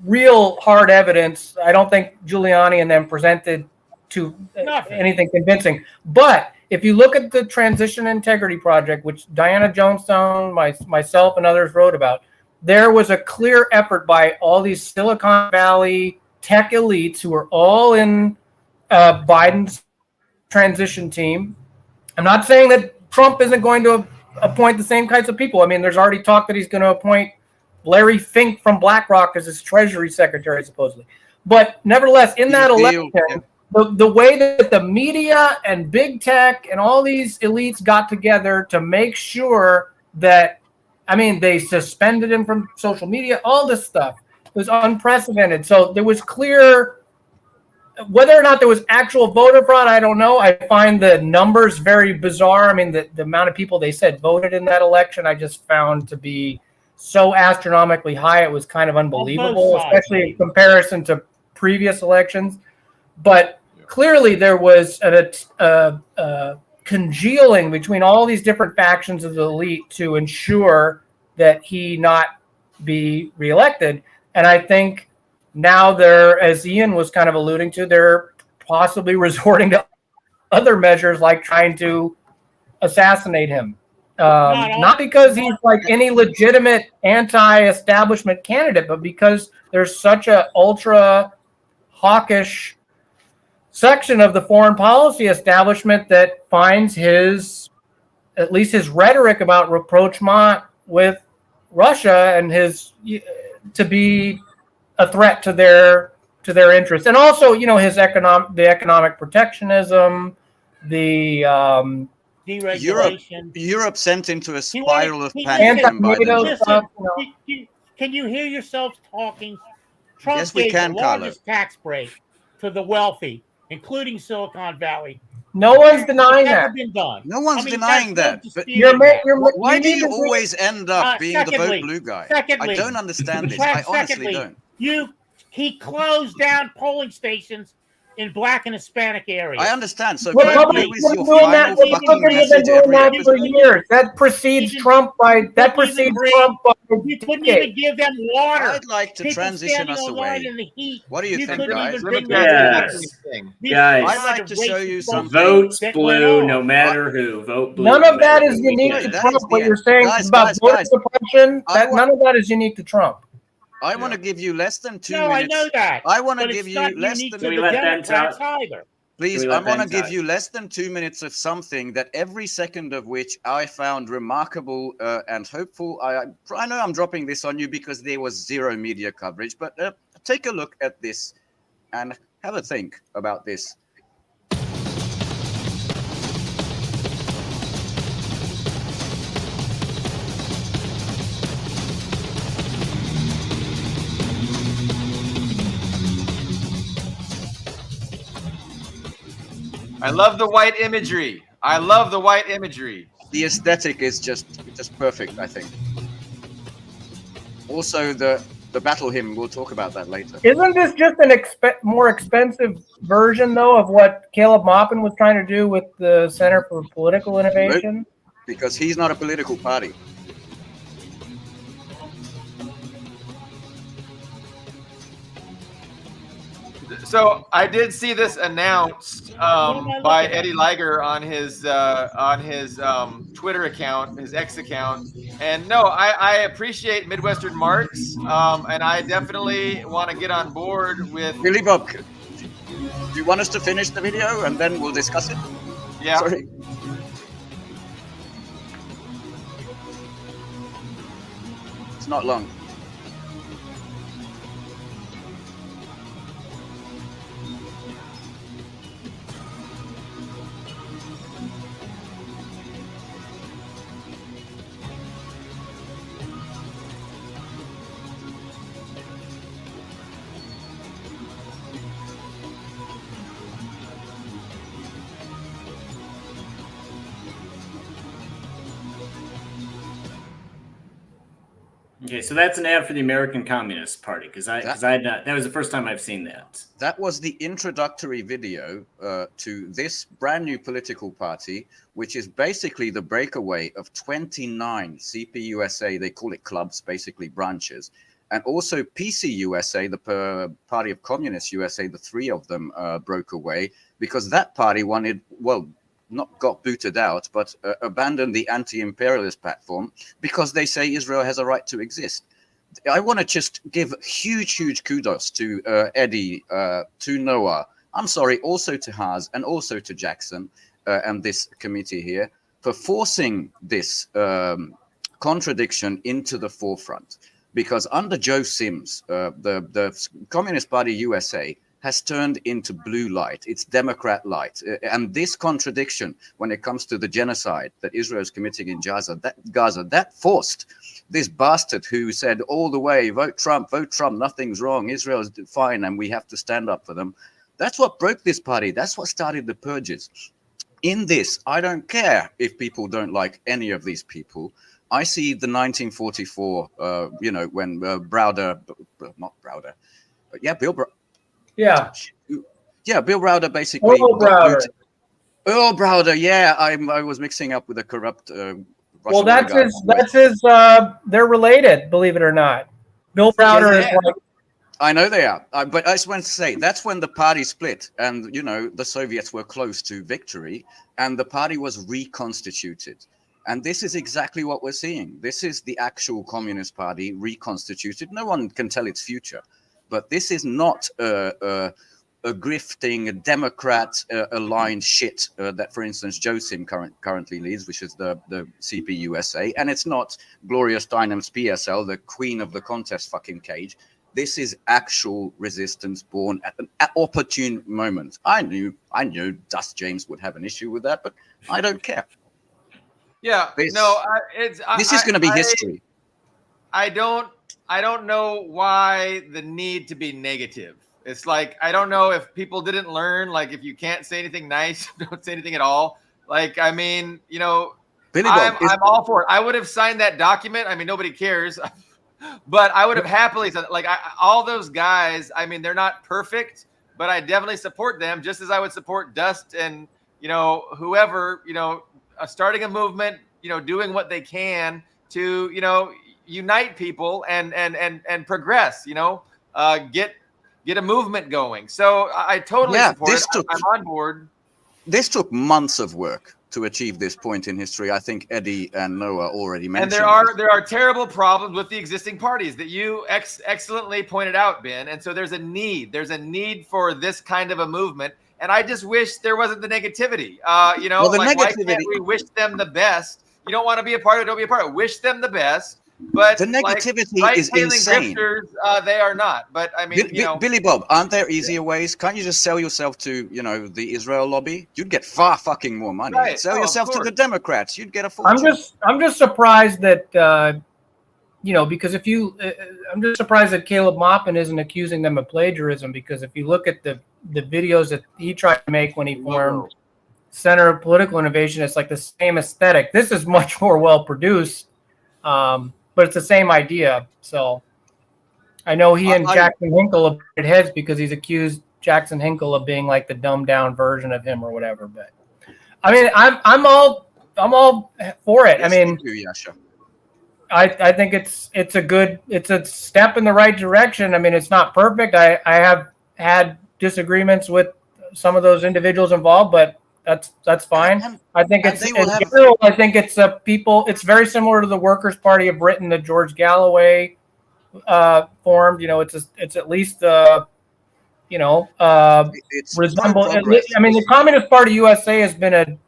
real hard evidence. I don't think Giuliani and them presented to anything convincing. But if you look at the Transition Integrity Project, which Diana Jonestown, myself, and others wrote about, there was a clear effort by all these Silicon Valley tech elites who are all in Biden's transition team. I'm not saying that Trump isn't going to appoint the same kinds of people. I mean, there's already talk that he's going to appoint Larry Fink from BlackRock as his Treasury Secretary, supposedly. But nevertheless, in that election, the way that the media and big tech and all these elites got together to make sure that, I mean, they suspended him from social media, all this stuff was unprecedented. So there was clear, whether or not there was actual voter fraud, I don't know. I find the numbers very bizarre. I mean, the amount of people they said voted in that election, I just found to be so astronomically high. It was kind of unbelievable, especially in comparison to previous elections. But clearly there was a congealing between all these different factions of the elite to ensure that he not be reelected. And I think now they're, as Ian was kind of alluding to, they're possibly resorting to other measures like trying to assassinate him. Not because he's like any legitimate anti-establishment candidate, but because there's such a ultra hawkish section of the foreign policy establishment that finds at least his rhetoric about rapprochement with Russia and to be a threat to their interests, and also, you know, the economic protectionism, the deregulation. Europe sent into a spiral of panic. Can you hear yourselves talking? Trump Yes, we gave can, the largest tax break to the wealthy, including Silicon Valley. No one's denying that. Been done. No one's denying that. But why do you always end up being the vote blue guy? I don't understand this. I honestly don't. He closed down polling stations in Black and Hispanic areas. I understand. So Republicans have been doing that for years. That precedes Trump by You couldn't even give them water. I'd like to transition us away. What do you think, guys? Guys, I'd like to show you something. Vote blue, no matter who. Vote blue. None of that is unique to Trump. What you're saying about voter suppression, none of that is unique to Trump. I want to give you less than 2 No, minutes. I know that. I want to but give it's you not less unique than. to the Democrats either. Please, I want to give you less than 2 minutes of something that every second of which I found remarkable and hopeful. I know I'm dropping this on you because there was zero media coverage, but take a look at this and have a think about this. I love the white imagery. I love the white imagery. The aesthetic is just perfect, I think. Also, the battle hymn, we'll talk about that later. Isn't this just an more expensive version, though, of what Caleb Maupin was trying to do with the Center for Political Innovation? Nope, because he's not a political party. So I did see this announced by Eddie Liger on his Twitter account, his X account. And no, I appreciate Midwestern Marks, and I definitely want to get on board with. Billy Bob, do you want us to finish the video and then we'll discuss it? Yeah. Sorry. It's not long. Okay, so that's an ad for the American Communist Party because that was the first time I've seen that. That was the introductory video to this brand new political party, which is basically the breakaway of 29 CPUSA, they call it clubs, basically branches, and also PCUSA, the Party of Communist USA, the three of them broke away because that party wanted, well, not got booted out, but abandoned the anti-imperialist platform because they say Israel has a right to exist. I want to just give huge kudos to Eddie, to Noah. I'm sorry, also to Haas and also to Jackson and this committee here for forcing this contradiction into the forefront. Because under Joe Sims, the Communist Party USA has turned into blue light. It's Democrat light. And this contradiction when it comes to the genocide that Israel is committing in Gaza, that forced this bastard who said all the way, vote Trump, nothing's wrong, Israel is fine, and we have to stand up for them. That's what broke this party. That's what started the purges. In this, I don't care if people don't like any of these people. I see the 1944, when Browder, not Browder, but yeah, Bill Browder. Yeah, Bill Browder basically. Earl Browder, yeah, I was mixing up with a corrupt Russian. Well, that's his. They're related, believe it or not. Bill Browder is like. I know they are, but I just want to say that's when the party split, and the Soviets were close to victory, and the party was reconstituted. And this is exactly what we're seeing. This is the actual Communist Party reconstituted. No one can tell its future. But this is not a grifting Democrat aligned shit that, for instance, Joe Sim currently leads, which is the CPUSA. And it's not Gloria Steinem's PSL, the queen of the contest fucking cage. This is actual resistance born at an opportune moment. I knew Dust James would have an issue with that, but I don't care. Yeah, this is going to be history. I don't know why the need to be negative. It's like, I don't know if people didn't learn, like, if you can't say anything nice, don't say anything at all. Like, I mean, I'm all for it. I would have signed that document. I mean, nobody cares, but I would have happily said, like, all those guys, I mean, they're not perfect, but I definitely support them just as I would support Dust and, whoever, starting a movement, doing what they can to, unite people and progress, get a movement going. So I totally support it. I'm on board. This took months of work to achieve this point in history. I think Eddie and Noah already mentioned. And there are terrible problems with the existing parties that you excellently pointed out, Ben. And so there's a need for this kind of a movement. And I just wish there wasn't the negativity. Why can't we wish them the best? You don't want to be a part of it, don't be a part of it. Wish them the best. But the negativity is insane. They are not. But I mean, Billy Bob, aren't there easier ways? Can't you just sell yourself to, the Israel lobby? You'd get far fucking more money. Right. Sell yourself to the Democrats. You'd get a fortune. I'm just surprised that because I'm just surprised that Caleb Maupin isn't accusing them of plagiarism, because if you look at the videos that he tried to make when he formed Center of Political Innovation, it's like the same aesthetic. This is much more well produced. But it's the same idea. So I know he and Jackson Hinkle have butted heads because he's accused Jackson Hinkle of being like the dumbed down version of him or whatever. But I mean, I'm all for it. I mean, I think it's a step in the right direction. I mean, it's not perfect. I have had disagreements with some of those individuals involved, but that's fine. I think it's very similar to the Workers' Party of Britain that George Galloway formed. It's at least resemble. I mean, the Communist Party USA has been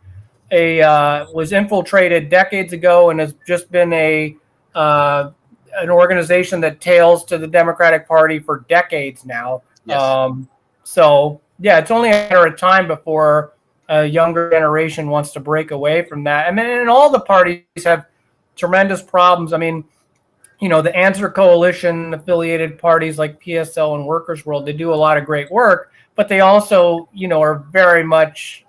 was infiltrated decades ago and has just been an organization that tails to the Democratic Party for decades now. Yes. So yeah, it's only a matter of time before a younger generation wants to break away from that. I mean, and all the parties have tremendous problems. I mean, the Answer Coalition affiliated parties like PSL and Workers' World, they do a lot of great work, but they also, are very much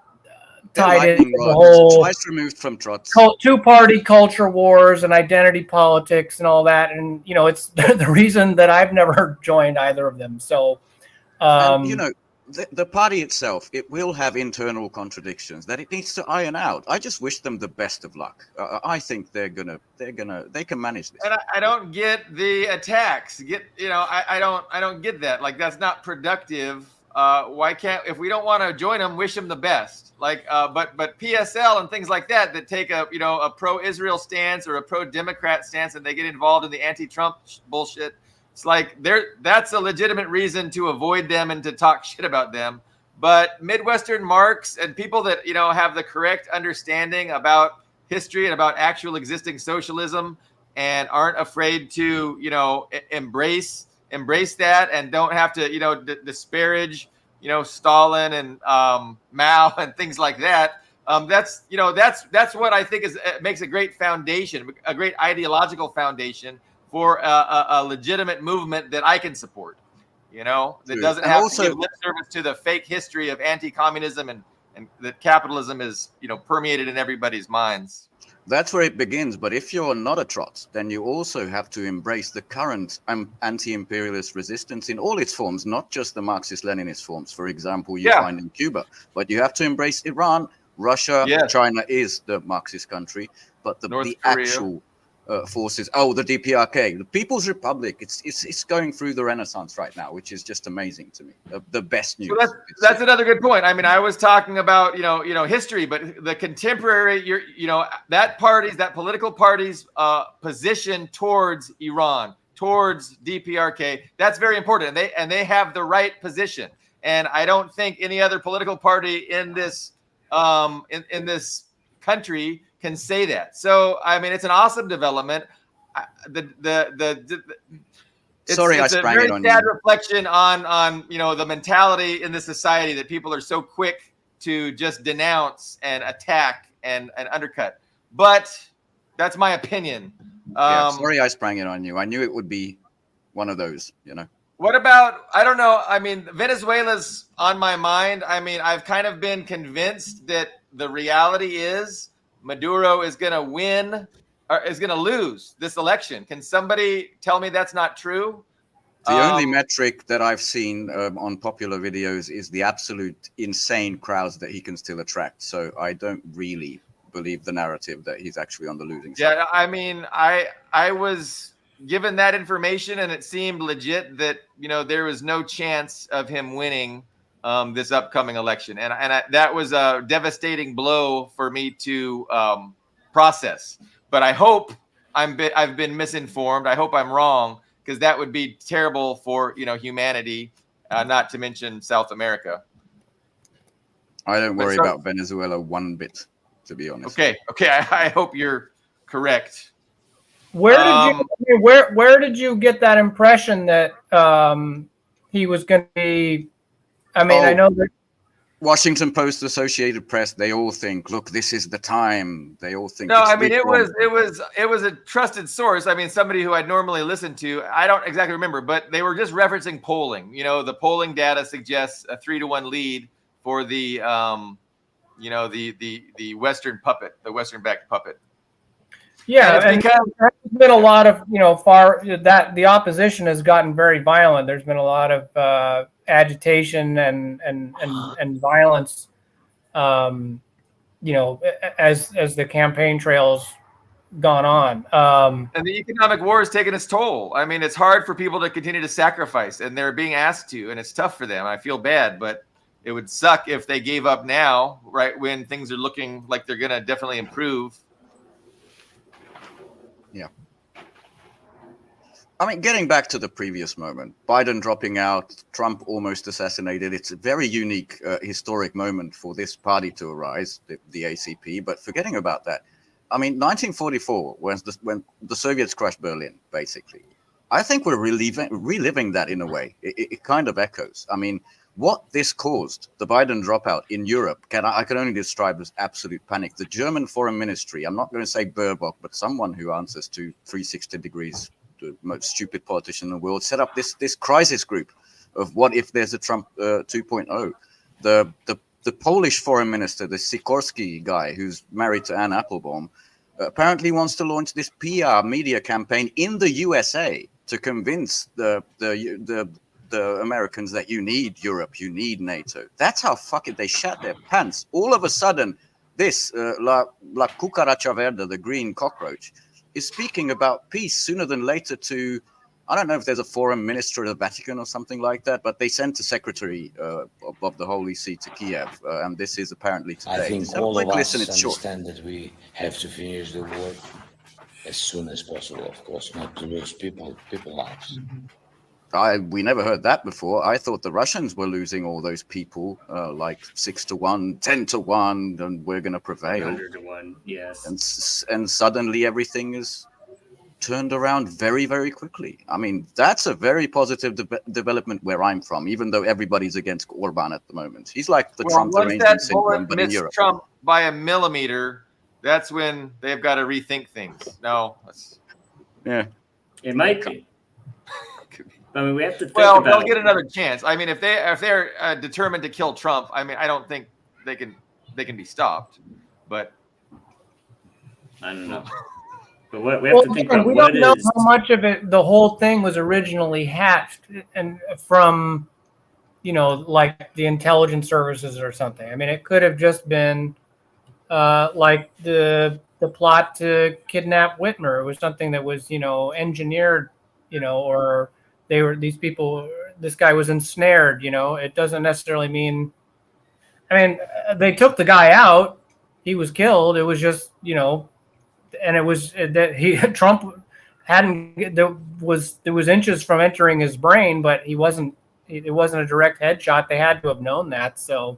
tied into lightning the rods, whole twice removed from trots. two-party culture wars and identity politics and all that. And, you know, it's the reason that I've never joined either of them. So, And, you know, the party itself, it will have internal contradictions that it needs to iron out. I just wish them the best of luck. I think they can manage this. And I don't get the attacks. I don't get that. Like, that's not productive. Why can't, if we don't want to join them, wish them the best. Like, but PSL and things like that take a pro-Israel stance or a pro-Democrat stance, and they get involved in the anti-Trump bullshit. It's like that's a legitimate reason to avoid them and to talk shit about them. But Midwestern marks and people that, have the correct understanding about history and about actual existing socialism and aren't afraid to, embrace that and don't have to, disparage, Stalin and Mao and things like that. That's what I think makes a great foundation, a great ideological foundation for a legitimate movement that I can support, that doesn't have to give lip service to the fake history of anti-communism and that capitalism is, permeated in everybody's minds. That's where it begins. But if you're not a trot, then you also have to embrace the current anti-imperialist resistance in all its forms, not just the Marxist-Leninist forms, for example, you find in Cuba. But you have to embrace Iran, Russia, China is the Marxist country, but the actual forces. Oh, the DPRK, the People's Republic. It's going through the Renaissance right now, which is just amazing to me. The best news. So that's another good point. I mean, I was talking about history, but the contemporary, that political party's position towards Iran, towards DPRK, that's very important. And they have the right position. And I don't think any other political party in this in this country can say that. So, I mean, it's an awesome development. It's a very sad reflection on the mentality in this society that people are so quick to just denounce and attack and undercut. But that's my opinion. Sorry I sprang it on you. I knew it would be one of those, What about, I don't know, I mean, Venezuela's on my mind. I mean, I've kind of been convinced that the reality is Maduro is going to win or is going to lose this election. Can somebody tell me that's not true? The only metric that I've seen on popular videos is the absolute insane crowds that he can still attract. So I don't really believe the narrative that he's actually on the losing side. Yeah, I mean, I was given that information and it seemed legit that, there was no chance of him winning this upcoming election. And that was a devastating blow for me to process. But I hope I've been misinformed. I hope I'm wrong, because that would be terrible for, humanity, not to mention South America. I don't worry about Venezuela one bit, to be honest. Okay. I hope you're correct. Where did you get that impression that he was going to be? I mean, I know that Washington Post, Associated Press, they all think, look, this is the time. They all think. No, I mean, it was a trusted source. I mean, somebody who I'd normally listen to. I don't exactly remember, but they were just referencing polling. The polling data suggests a 3-1 lead for the the Western puppet, the Western backed puppet. Yeah, and there's been a lot of the opposition has gotten very violent. There's been a lot of agitation and violence, as the campaign trail's gone on. And the economic war has taken its toll. I mean, it's hard for people to continue to sacrifice, and they're being asked to, and it's tough for them. I feel bad, but it would suck if they gave up now, right when things are looking like they're going to definitely improve. Yeah. I mean, getting back to the previous moment, Biden dropping out, Trump almost assassinated. It's a very unique, historic moment for this party to arise, the ACP. But forgetting about that, I mean, 1944, when the Soviets crushed Berlin, basically. I think we're reliving that in a way. It kind of echoes. I mean, what this caused, the Biden dropout in Europe, I can only describe as absolute panic. The German Foreign Ministry, I'm not going to say Baerbock, but someone who answers to 360 degrees, the most stupid politician in the world, set up this crisis group of what if there's a Trump 2.0. The the Polish foreign minister, the Sikorski guy who's married to Anne Applebaum, apparently wants to launch this PR media campaign in the USA to convince the Americans that you need Europe, you need NATO. That's how fucking they shat their pants. All of a sudden, this La Cucaracha Verde, the green cockroach, is speaking about peace sooner than later to, I don't know if there's a foreign minister of the Vatican or something like that, but they sent a secretary of the Holy See to Kiev, and this is apparently today. I think Just have a all quick of us listen, it's short. understand that we have to finish the war as soon as possible, of course, not to lose people lives. We never heard that before. I thought the Russians were losing all those people, like 6-1, 10-1, and we're going to prevail. 100-1, yes. And suddenly everything is turned around very, very quickly. I mean, that's a very positive development where I'm from, even though everybody's against Orban at the moment. He's like the Trump once derangement that syndrome, bullet but in missed Europe. Trump by a millimeter, that's when they've got to rethink things. No, Yeah. It might be. I mean, we have to think well, about. they'll get another chance. I mean, if they're determined to kill Trump, I mean, I don't think they can be stopped. But I don't know. But what we have to think about, we don't know how much of it, the whole thing was originally hatched and from, like the intelligence services or something. I mean, it could have just been like the plot to kidnap Whitmer. It was something that was, engineered, or this guy was ensnared, It doesn't necessarily mean, I mean, they took the guy out, he was killed. It was just, and it was that Trump there was inches from entering his brain, but it wasn't a direct headshot. They had to have known that. So,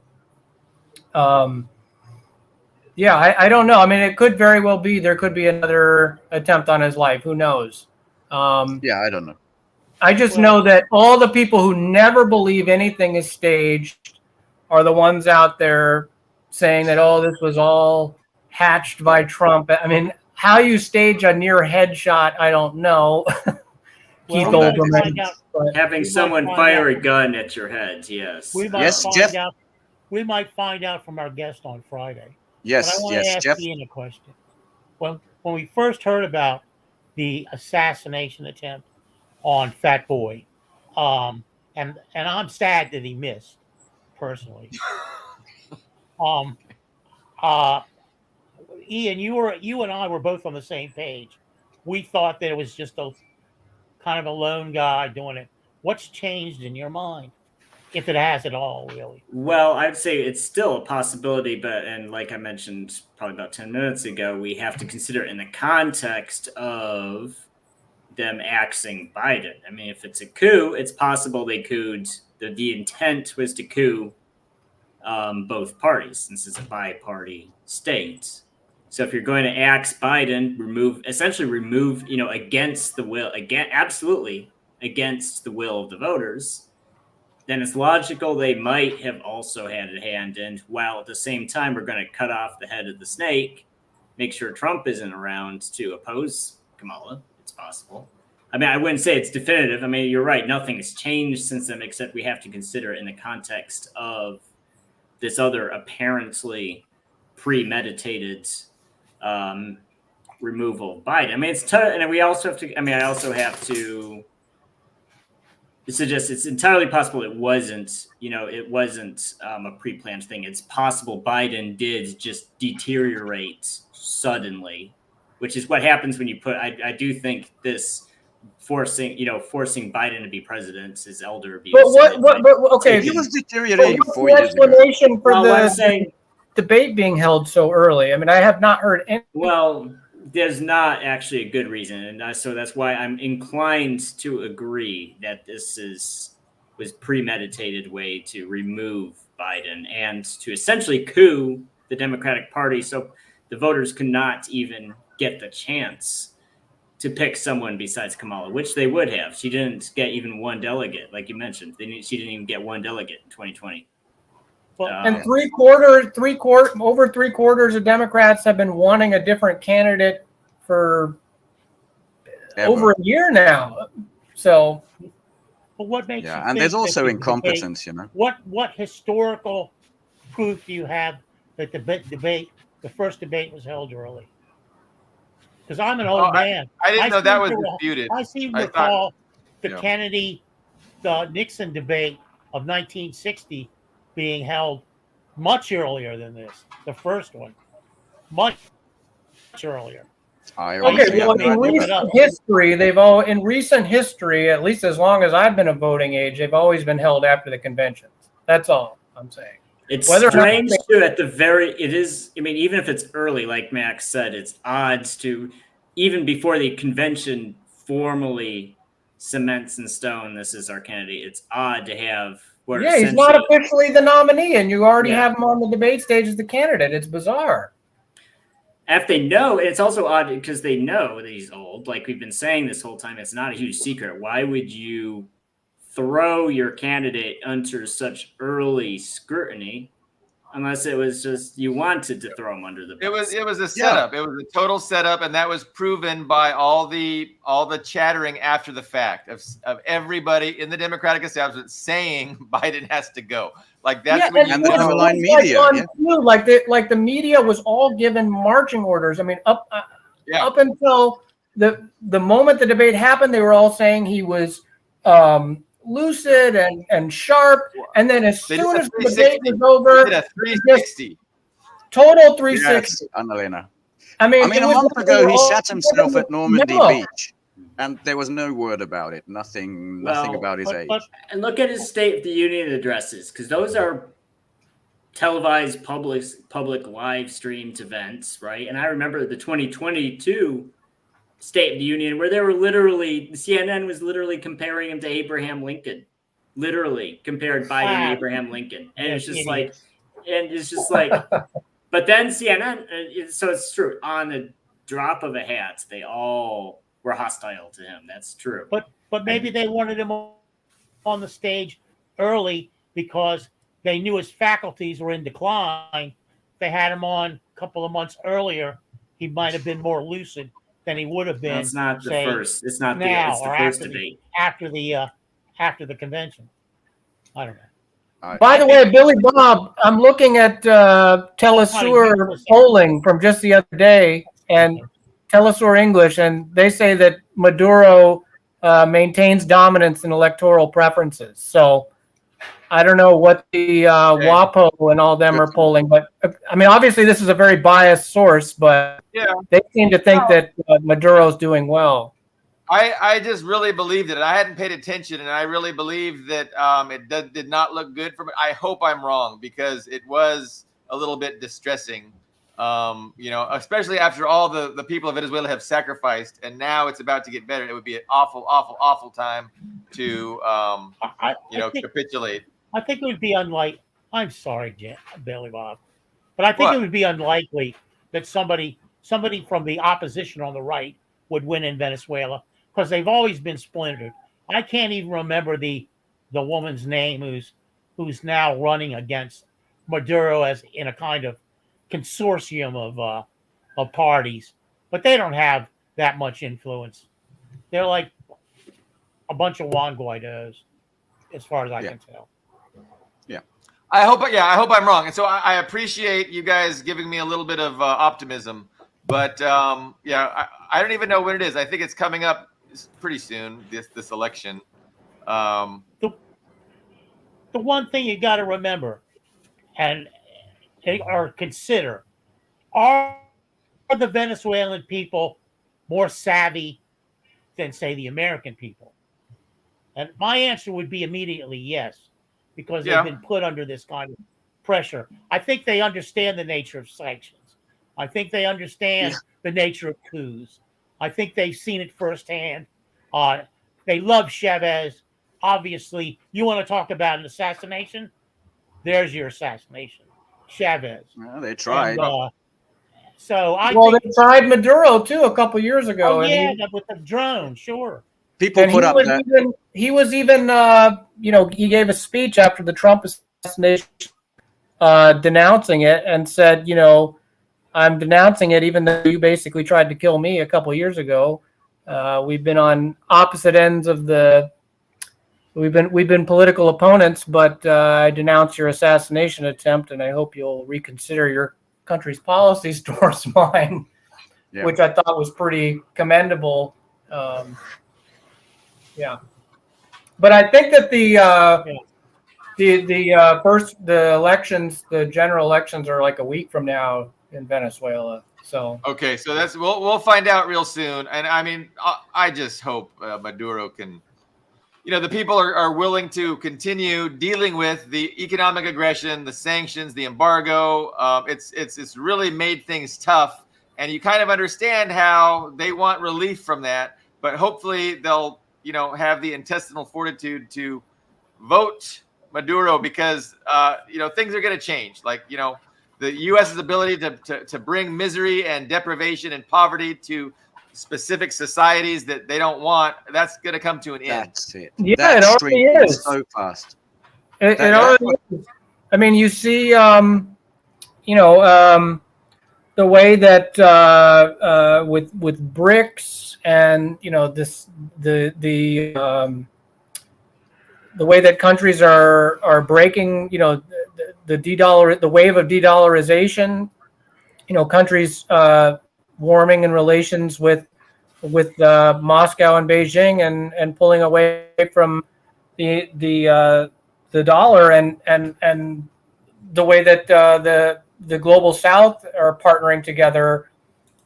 yeah, I don't know. I mean, it could very well be there could be another attempt on his life. Who knows? Yeah, I don't know. I just know that all the people who never believe anything is staged are the ones out there saying that, oh, this was all hatched by Trump. I mean, how you stage a near headshot, I don't know. Keith Olbermann. Having someone fire a gun at your head, yes. We might find out from our guest on Friday. Yes, but I want to ask Jeff. Ian a question. When we first heard about the assassination attempt on Fat Boy, and I'm sad that he missed, personally. Ian, you and I were both on the same page. We thought that it was just a kind of a lone guy doing it. What's changed in your mind, if it has at all, really? Well, I'd say it's still a possibility, and like I mentioned probably about 10 minutes ago, we have to consider it in the context of them axing Biden. I mean, if it's a coup, it's possible they could. The intent was to coup both parties, since it's a bi-party state. So if you're going to axe Biden, essentially remove, against the will, absolutely against the will of the voters, then it's logical they might have also had a hand in, while at the same time we're going to cut off the head of the snake, make sure Trump isn't around to oppose Kamala. It's possible. I mean, I wouldn't say it's definitive. I mean, you're right. Nothing has changed since then, except we have to consider it in the context of this other apparently premeditated removal of Biden. I mean, it's tough, and we also have to. I mean, I also have to suggest it's entirely possible it wasn't. It wasn't a pre-planned thing. It's possible Biden did just deteriorate suddenly, which is what happens when you put. I do think this forcing Biden to be president is elder abuse. But okay, he was deteriorating what's 4 the years ago. explanation for the debate being held so early? I mean, I have not heard any. Well, there's not actually a good reason, and so that's why I'm inclined to agree that this was premeditated way to remove Biden and to essentially coup the Democratic Party, so the voters could not even get the chance to pick someone besides Kamala, which they would have. She didn't get even one delegate, like you mentioned. She didn't even get one delegate in 2020. And over three quarters of Democrats have been wanting a different candidate for over a year now. So, but what makes you and think there's also that incompetence, What historical proof do you have that the first debate was held early? Because I'm an old man. I didn't know that was seem to- disputed. I seem to I recall the yeah. Nixon debate of 1960 being held much earlier than this. The first one, much earlier. I Okay, honestly well, have no in idea. recent history, in recent history, at least as long as I've been of voting age, they've always been held after the conventions. That's all I'm saying. It's Whether or not strange too. It is. I mean, even if it's early, like Max said, it's odds to even before the convention formally cements in stone this is our candidate. It's odd to have what Yeah, he's not essentially officially the nominee, and you already Yeah. have him on the debate stage as the candidate. It's bizarre. if they know, and it's also odd because they know that he's old. Like we've been saying this whole time, it's not a huge secret. Why would you throw your candidate under such early scrutiny? Unless it was just you wanted to throw him under the bus. It was a setup. It was a total setup, and that was proven by all the chattering after the fact of everybody in the Democratic establishment saying Biden has to go. Like that's when and you the know. online media, like the media was all given marching orders. I mean, up until the moment the debate happened, they were all saying he was lucid and sharp, and then as soon as the debate was over, They did a 360. Total 360. Yes, Annalena. I mean, a month ago he shot himself at Normandy Beach, and there was no word about it. Nothing about his age. And look at his State of the Union addresses, because those are televised public live streamed events, right? And I remember the 2022 State of the Union where they were CNN was literally comparing him to Abraham Lincoln, literally compared Biden to Abraham Lincoln, and it's just like, but then CNN, so it's true, on the drop of a hat, they all were hostile to him. That's true. But maybe they wanted him on the stage early because they knew his faculties were in decline. They had him on a couple of months earlier. He might have been more lucid than he would have been. It's not the say, first. It's not now it's the or first after debate. After the convention. I don't know. By the way, Billy Bob, I'm looking at Telesur polling from just the other day, and Telesur English, and they say that Maduro maintains dominance in electoral preferences. So I don't know what the WAPO and all them are polling, but I mean, obviously this is a very biased source, but they seem to think that Maduro's doing well. I just really believed it. I hadn't paid attention, and I really believed that it did not look good for me. I hope I'm wrong, because it was a little bit distressing, especially after all the people of Venezuela have sacrificed, and now it's about to get better. It would be an awful, awful, awful time to, capitulate. I think it would be unlikely. I'm sorry, Billy Bob, but I think it would be unlikely that somebody from the opposition on the right would win in Venezuela, because they've always been splintered. I can't even remember the woman's name who's now running against Maduro as in a kind of consortium of parties, but they don't have that much influence. They're like a bunch of Juan Guaidos, as far as I can tell. Yeah. I hope I'm wrong. And so I appreciate you guys giving me a little bit of optimism, but I don't even know when it is. I think it's coming up pretty soon, this election. The one thing you got to remember or consider, are the Venezuelan people more savvy than, say, the American people? And my answer would be immediately yes, because they've been put under this kind of pressure. I think they understand the nature of sanctions. I think they understand the nature of coups. I think they've seen it firsthand. They love Chavez. Obviously, you want to talk about an assassination? There's your assassination, Chavez. Well, they tried. And, they tried Maduro too a couple years ago. With the drone, sure. People put up that. He was even, he gave a speech after the Trump assassination, denouncing it, and said, I'm denouncing it, even though you basically tried to kill me a couple years ago. We've been on opposite ends of the we've been political opponents, but I denounce your assassination attempt, and I hope you'll reconsider your country's policies towards mine, Yeah. which I thought was pretty commendable. Yeah, but I think that the elections, the general elections, are like a week from now in Venezuela. So Okay, so that's we'll find out real soon. And I mean, I just hope Maduro can, the people are willing to continue dealing with the economic aggression, the sanctions, the embargo. It's really made things tough, and you kind of understand how they want relief from that. But hopefully they'll have the intestinal fortitude to vote Maduro, because things are going to change. Like the U.S.'s ability to bring misery and deprivation and poverty to specific societies that they don't want, that's going to come to an end. That's it. yeah, That's it already shrinking is. so fast. It already is. I mean, you see, the way that with BRICS and the way that countries are breaking, the wave of de-dollarization, countries warming in relations with Moscow and Beijing and pulling away from the dollar, and the way that the global South are partnering together,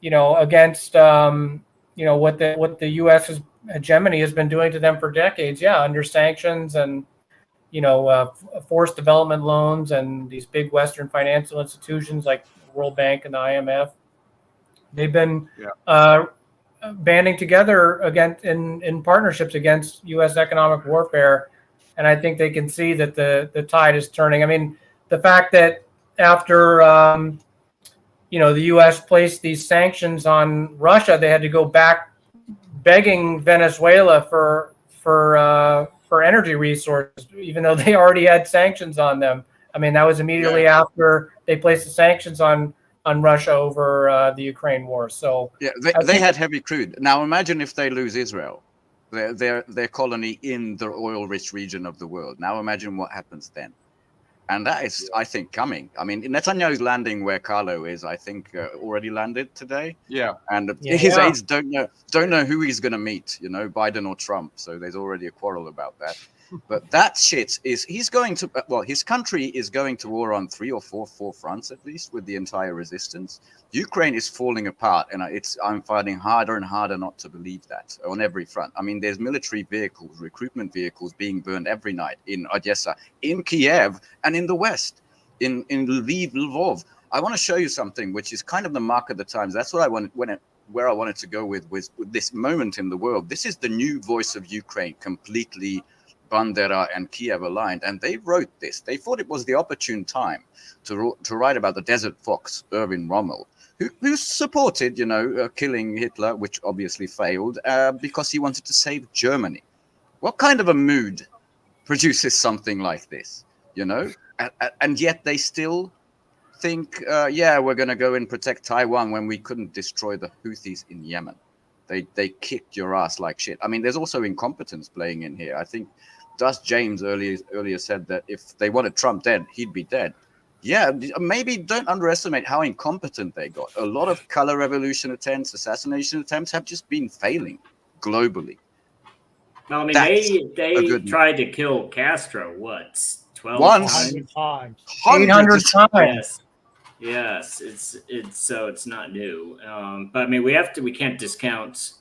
against what the U.S.'s hegemony has been doing to them for decades. Yeah, under sanctions and forced development loans and these big Western financial institutions like the World Bank and the IMF. They've been banding together in partnerships against U.S. economic warfare, and I think they can see that the tide is turning. I mean, the fact that after the U.S. placed these sanctions on Russia, they had to go back begging Venezuela for energy resources, even though they already had sanctions on them. I mean, that was immediately after they placed the sanctions on Russia over the Ukraine war. So yeah, they had heavy crude. Now imagine if they lose Israel, their colony in the oil-rich region of the world. Now imagine what happens then. And that is, I think, coming. I mean, Netanyahu's landing where Carlo is, I think, already landed today. Yeah. And his aides don't know who he's going to meet, Biden or Trump. So there's already a quarrel about that. But that shit is, his country is going to war on 3 or 4 fronts, at least, with the entire resistance. Ukraine is falling apart, and I'm finding harder and harder not to believe that on every front. I mean, there's military vehicles, recruitment vehicles being burned every night in Odessa, in Kiev, and in the West, in Lvov. I want to show you something which is kind of the mark of the times. That's what I wanted where I wanted to go with this moment in the world. This is the new voice of Ukraine, completely Bandera and Kiev aligned, and they wrote this. They thought it was the opportune time to write about the Desert Fox, Erwin Rommel, who supported, killing Hitler, which obviously failed, because he wanted to save Germany. What kind of a mood produces something like this, And yet they still think, we're going to go and protect Taiwan when we couldn't destroy the Houthis in Yemen. They kicked your ass like shit. I mean, there's also incompetence playing in here. I think Dust James earlier said that if they wanted Trump dead, he'd be dead. Yeah, maybe don't underestimate how incompetent they got. A lot of color revolution attempts, assassination attempts have just been failing globally. Well, I mean, they tried to kill Castro, 12 times? 800 times. Yes, it's not new. But I mean, we can't discount,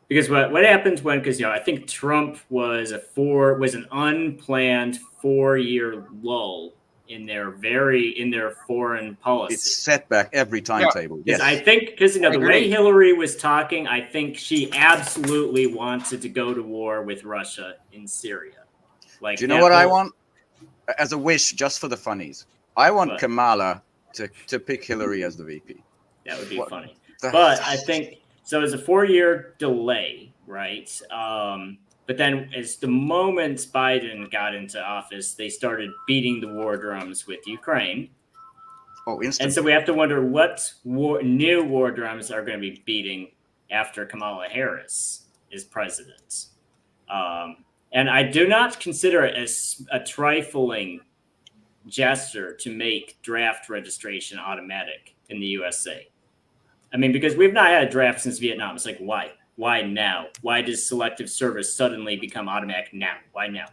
because what happens because I think Trump was an unplanned 4-year lull in their foreign policy. It's set back every timetable. Yeah. Yes, I think because the way Hillary was talking, I think she absolutely wanted to go to war with Russia in Syria. Like, do you know what I want as a wish, just for the funnies? I want Kamala to pick Hillary as the VP. That would be funny. But I think so. It's a 4-year delay, right? But then, as the moment Biden got into office, they started beating the war drums with Ukraine. Oh, instantly. And so we have to wonder what new war drums are going to be beating after Kamala Harris is president. And I do not consider it as a trifling gesture to make draft registration automatic in the USA. I mean, because we've not had a draft since Vietnam. It's like, why? Why now? Why does selective service suddenly become automatic now? Why now?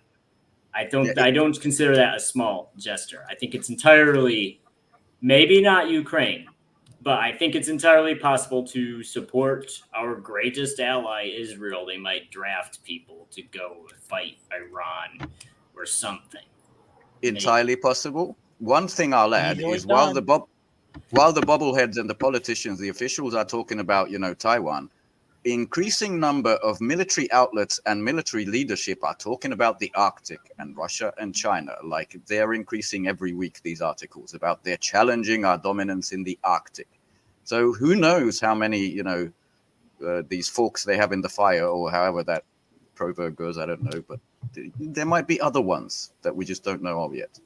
I don't consider that a small gesture. I think it's entirely, maybe not Ukraine, but I think it's entirely possible to support our greatest ally, Israel. They might draft people to go fight Iran or something. Entirely possible. One thing I'll add Easily is while done. the bobbleheads and the politicians, the officials are talking about, Taiwan, increasing number of military outlets and military leadership are talking about the Arctic and Russia and China. Like they're increasing every week, these articles about they're challenging our dominance in the Arctic. So who knows how many, these forks they have in the fire, or however that proverb goes, I don't know. But there might be other ones that we just don't know of yet.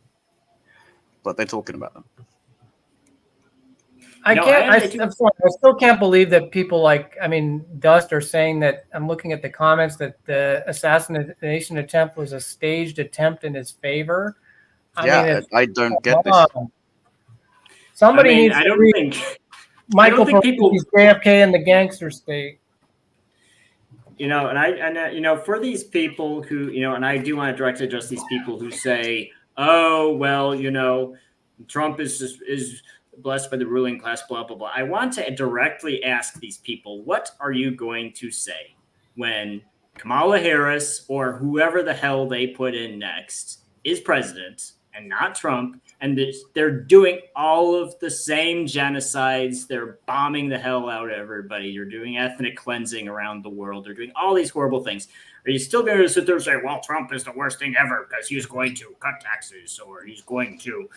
But they're talking about them. I still can't believe that people Dust are saying that. I'm looking at the comments that the assassination attempt was a staged attempt in his favor. I don't get this. Somebody needs to read Michael Peruzzi's JFK and the Gangster State. For these people who, and I do want to directly address these people who say, oh, well, Trump is blessed by the ruling class, blah, blah, blah. I want to directly ask these people, what are you going to say when Kamala Harris or whoever the hell they put in next is president and not Trump, and they're doing all of the same genocides, they're bombing the hell out of everybody, you're doing ethnic cleansing around the world, they're doing all these horrible things. Are you still going to sit there and say, well, Trump is the worst thing ever because he's going to cut taxes, or he's going to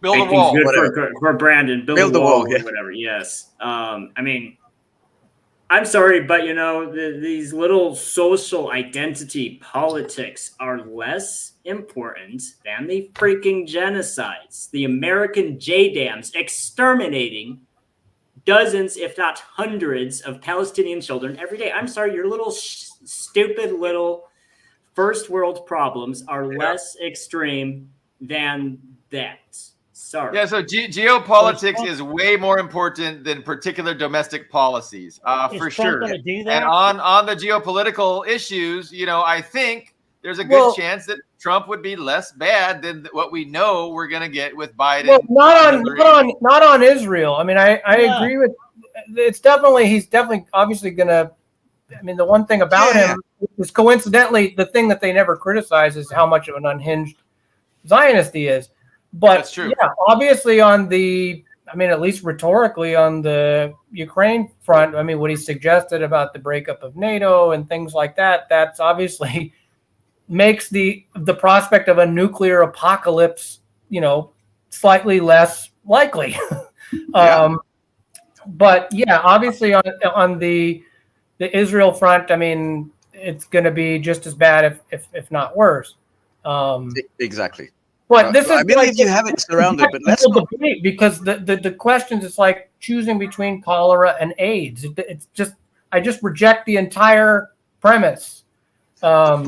build a wall, for Brandon, build a wall, or whatever. Yes. I'm sorry, but these little social identity politics are less important than the freaking genocides. The American JDAMs exterminating dozens, if not hundreds, of Palestinian children every day. I'm sorry, your little stupid little first world problems are less extreme than that. Sorry. Yeah, so geopolitics is way more important than particular domestic policies, for sure. Do that? And on the geopolitical issues, I think there's a good chance that Trump would be less bad than what we know we're going to get with Biden. Well, not on Israel. I mean, I agree with. He's definitely obviously going to. I mean, the one thing about him is coincidentally the thing that they never criticize is how much of an unhinged Zionist he is. But that's true. Yeah, obviously at least rhetorically on the Ukraine front, what he suggested about the breakup of NATO and things like that, that's obviously makes the prospect of a nuclear apocalypse, slightly less likely. But yeah, obviously on the Israel front, it's going to be just as bad, if not worse. Exactly. But this is I believe you have it surrounded, but let's not debate, because the questions, it's like choosing between cholera and AIDS. It's just, I just reject the entire premise. The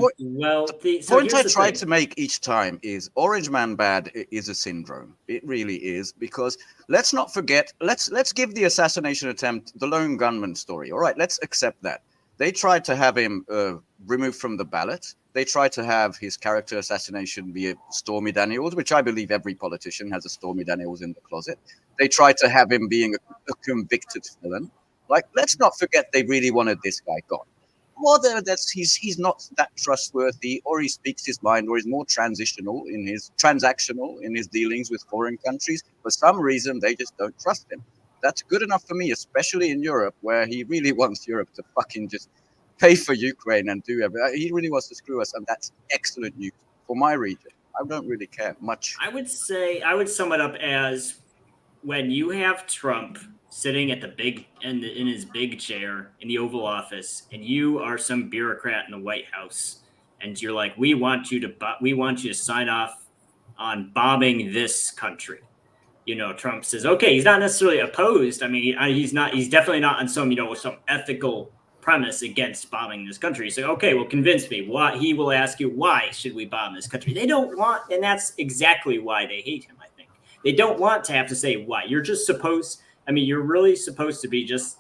point I try to make each time is Orange Man bad is a syndrome. It really is, because let's not forget, let's give the assassination attempt the lone gunman story. All right, let's accept that. They tried to have him removed from the ballot. They tried to have his character assassination be a Stormy Daniels, which I believe every politician has a Stormy Daniels in the closet. They tried to have him being a convicted felon. Like, let's not forget they really wanted this guy gone. Whether that's he's not that trustworthy, or he speaks his mind, or he's more transactional in his dealings with foreign countries. For some reason, they just don't trust him. That's good enough for me, especially in Europe, where he really wants Europe to fucking just pay for Ukraine and do everything. He really wants to screw us, and that's excellent news for my region. I don't really care much. I would sum it up as when you have Trump sitting at in his big chair in the Oval Office, and you are some bureaucrat in the White House, and you're like, we want you to sign off on bombing this country. Trump says, okay, he's not necessarily opposed. He's definitely not on some ethical premise against bombing this country. So, okay, well, convince me. Why? He will ask you, why should we bomb this country? They don't want, and that's exactly why they hate him, I think. They don't want to have to say why. You're just supposed, you're really supposed to be just,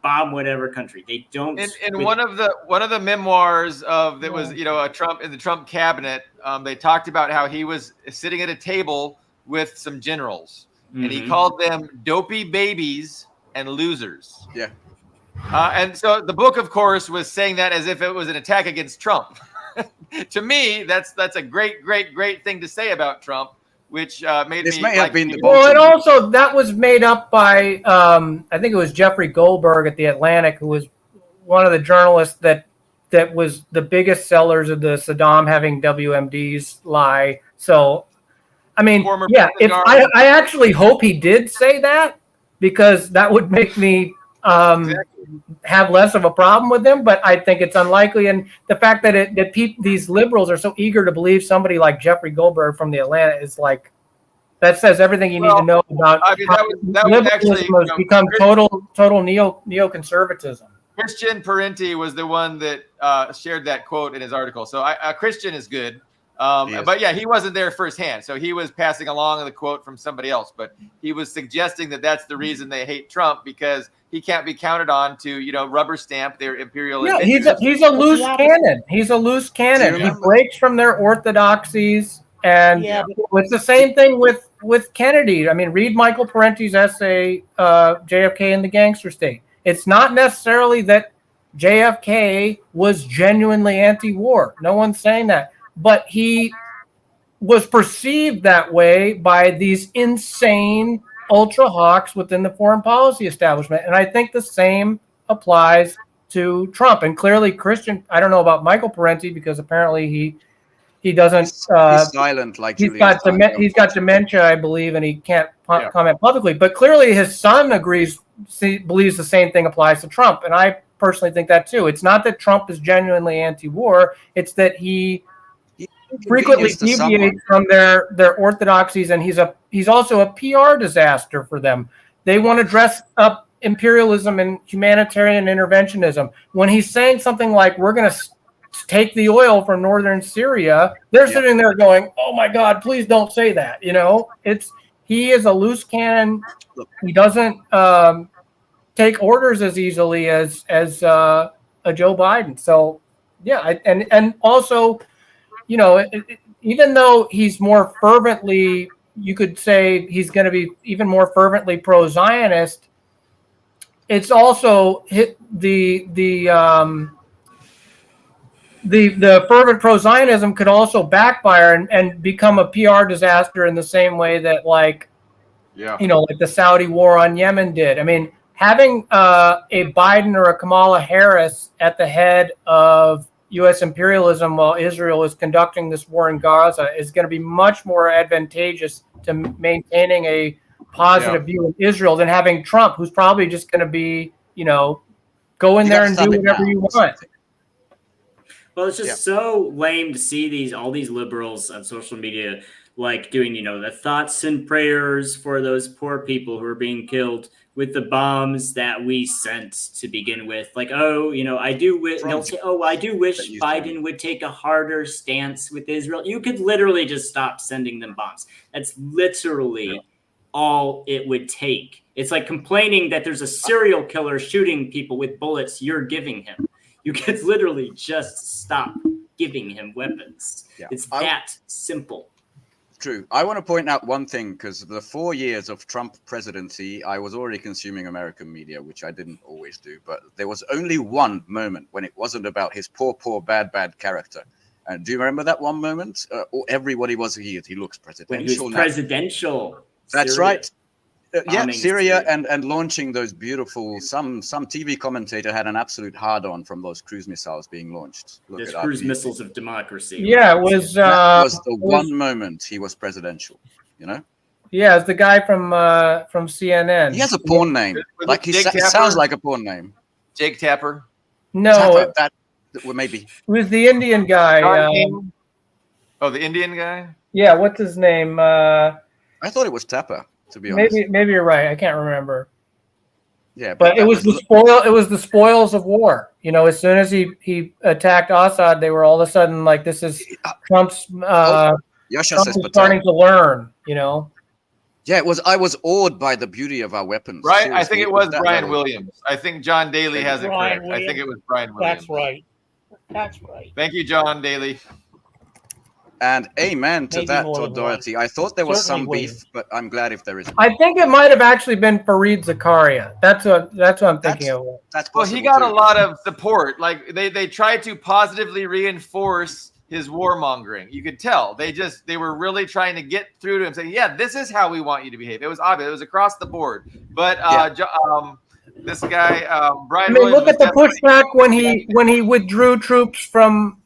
bomb whatever country. They don't. In one of the memoirs of that was, a Trump in the Trump cabinet, they talked about how he was sitting at a table with some generals, and he called them dopey babies and losers. Yeah. And so the book, of course, was saying that as if it was an attack against Trump. To me, that's a great thing to say about Trump, which made this me may have been the well, and also that was made up by I think it was Jeffrey Goldberg at the Atlantic, who was one of the journalists that was the biggest sellers of the Saddam having WMDs lie. So, I mean, if I actually hope he did say that, because that would make me have less of a problem with them, but I think it's unlikely. And the fact that these liberals are so eager to believe somebody like Jeffrey Goldberg from the Atlantic is like, that says everything you need to know about liberalism has become total neoconservatism. Christian Parenti was the one that shared that quote in his article. So Christian is good. But yeah, he wasn't there firsthand. So he was passing along the quote from somebody else, but he was suggesting that that's the reason they hate Trump, because he can't be counted on to, rubber stamp their imperial. Yeah, he's a loose cannon. He's a loose cannon. He breaks from their orthodoxies, and it's the same thing with Kennedy. I mean, read Michael Parenti's essay, JFK and the Gangster State. It's not necessarily that JFK was genuinely anti-war. No one's saying that. But he was perceived that way by these insane ultra hawks within the foreign policy establishment. And I think the same applies to Trump. And clearly Christian, I don't know about Michael Parenti, because apparently he doesn't. He's silent, like he's got dementia, I believe, and he can't comment publicly. But clearly his son believes the same thing applies to Trump. And I personally think that too. It's not that Trump is genuinely anti-war. It's that he frequently deviates from their orthodoxies, and he's also a PR disaster for them. They want to dress up imperialism and humanitarian interventionism. When he's saying something like, we're going to take the oil from northern Syria, they're sitting there going, oh my God, please don't say that. He is a loose cannon. He doesn't take orders as easily as a Joe Biden. So yeah, and also, even though he's more fervently, you could say he's going to be even more fervently pro-Zionist, it's also the fervent pro-Zionism could also backfire and become a PR disaster in the same way that like the Saudi war on Yemen did. I mean, having a Biden or a Kamala Harris at the head of U.S. imperialism while Israel is conducting this war in Gaza is going to be much more advantageous to maintaining a positive view of Israel than having Trump, who's probably just going to be, go in there and do whatever you want. Well, it's just so lame to see all these liberals on social media like doing, the thoughts and prayers for those poor people who are being killed with the bombs that we sent to begin with. Like, I do wish, they'll say, I do wish Biden would take a harder stance with Israel. You could literally just stop sending them bombs. That's literally all it would take. It's like complaining that there's a serial killer shooting people with bullets you're giving him. You could literally just stop giving him weapons. Yeah. It's that simple. True. I want to point out one thing, because the 4 years of Trump presidency, I was already consuming American media, which I didn't always do. But there was only one moment when it wasn't about his poor, bad character. And do you remember that one moment? Everybody was he looks presidential. When he was presidential. That's right. Syria and launching those beautiful. Some TV commentator had an absolute hard-on from those cruise missiles being launched. Those cruise missiles of democracy. Yeah, it was. That was the one moment he was presidential. Yeah, it's the guy from CNN. He has a porn name. Like he sounds like a porn name. Jake Tapper. No, maybe. It was the Indian guy. The Indian guy. Yeah, what's his name? I thought it was Tapper. To be honest, maybe you're right. I can't remember. Yeah, but it was the spoils of war. You know, as soon as he attacked Assad, they were all of a sudden like, this is Trump's. Yasha Trump says is Patel. starting to learn. You know. Yeah, it was. I was awed by the beauty of our weapons. Right? I Seriously, think it was that Brian level. Williams. I think John Daly has it Brian correct. I think Williams. it was Brian Williams. That's right. That's right. Thank you, John Daly. And amen to Maybe that, more Todd than one. Doherty. I thought there was Certainly some Williams. beef, but I'm glad if there isn't. I think it might have actually been Fareed Zakaria. That's what I'm thinking of. That's Well, possible he got too. a lot of support. Like they tried to positively reinforce his warmongering. You could tell they were really trying to get through to him, saying, "Yeah, this is how we want you to behave." It was obvious. It was across the board. But this guy, Brian. I mean, Williams look at the was pushback when he withdrew troops from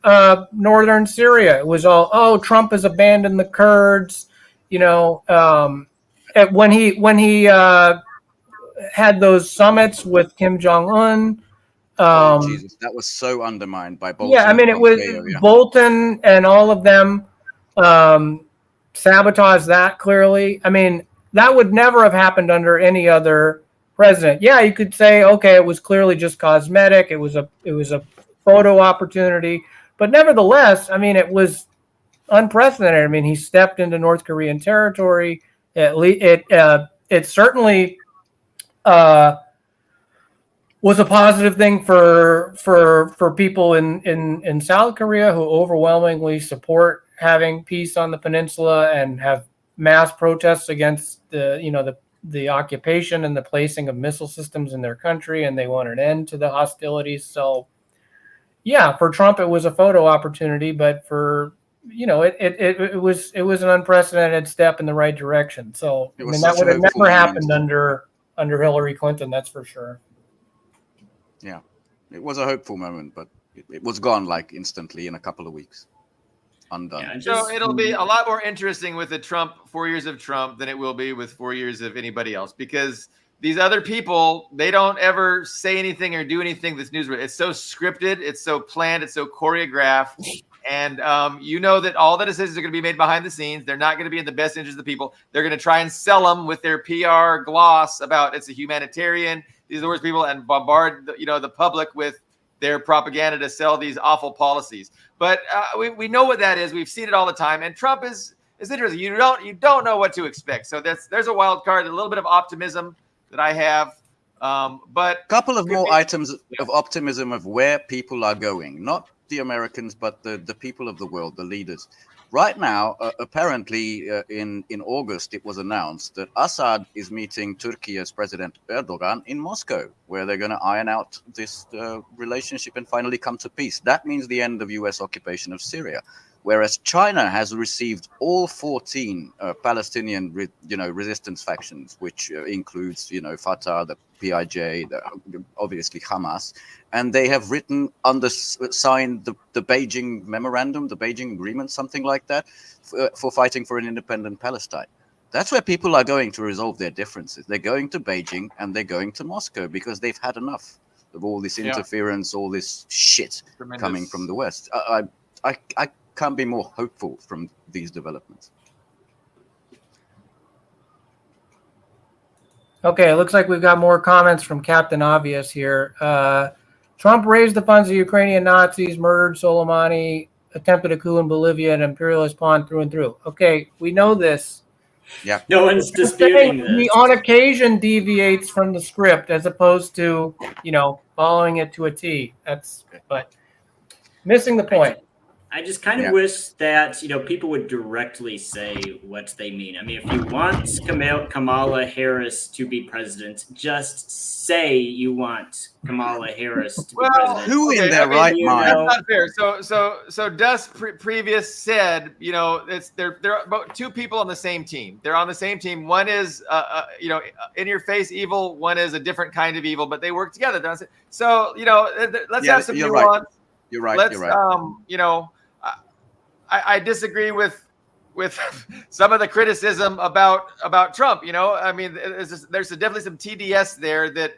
northern Syria. It was all, oh, Trump has abandoned the Kurds. You know, when he had those summits with Kim Jong Un. Oh, Jesus, that was so undermined by Bolton. Yeah, I mean, and it was Pompeo, yeah. Bolton and all of them sabotaged that clearly. I mean, that would never have happened under any other president. Yeah, you could say, okay, it was clearly just cosmetic. It was a photo opportunity, but nevertheless, I mean, it was unprecedented. I mean, he stepped into North Korean territory. It certainly was a positive thing for people in South Korea who overwhelmingly support having peace on the peninsula and have mass protests against the occupation and the placing of missile systems in their country, and they want an end to the hostilities. So, yeah, for Trump it was a photo opportunity, but for it was an unprecedented step in the right direction. So I mean, that would have never happened under Hillary Clinton, that's for sure. Yeah, it was a hopeful moment, but it was gone like instantly in a couple of weeks. Undone. Yeah, So it'll be a lot more interesting with the 4 years of Trump than it will be with 4 years of anybody else, because these other people, they don't ever say anything or do anything that's newsworthy. It's so scripted, it's so planned, it's so choreographed. And you know that all the decisions are going to be made behind the scenes. They're not going to be in the best interest of the people. They're going to try and sell them with their PR gloss about it's a humanitarian. These are the worst people, and bombard the public with their propaganda to sell these awful policies. But we know what that is. We've seen it all the time. And Trump is interesting. You don't know what to expect. So there's a wild card, a little bit of optimism that I have. But a couple of more items of optimism of where people are going, not the Americans, but the people of the world, the leaders. Right now, apparently in August, it was announced that Assad is meeting Turkey's President Erdogan in Moscow, where they're going to iron out this relationship and finally come to peace. That means the end of U.S. occupation of Syria. Whereas China has received all 14 Palestinian, resistance factions, which includes, Fatah, the PIJ, obviously Hamas, and they have signed the Beijing Memorandum, the Beijing Agreement, something like that, for fighting for an independent Palestine. That's where people are going to resolve their differences. They're going to Beijing and they're going to Moscow because they've had enough of all this interference, all this shit coming from the West. I can't be more hopeful from these developments. Okay, it looks like we've got more comments from Captain Obvious here. Trump raised the funds of Ukrainian Nazis, murdered Soleimani, attempted a coup in Bolivia, and imperialist pawn through and through. Okay, we know this. Yeah. No one's disputing this. He on occasion deviates from the script as opposed to, following it to a T. But missing the point. I just kind of wish that, people would directly say what they mean. I mean, if you want Kamala Harris to be president, just say you want Kamala Harris to be president. Who in their right mind? That's not fair. So Dust previous said, they're about two people on the same team. They're on the same team. One is, in your face evil. One is a different kind of evil, but they work together. So, let's have some nuance. Right. You're right. Let's, you're right. I disagree with some of the criticism about Trump. I mean, there's definitely some TDS there that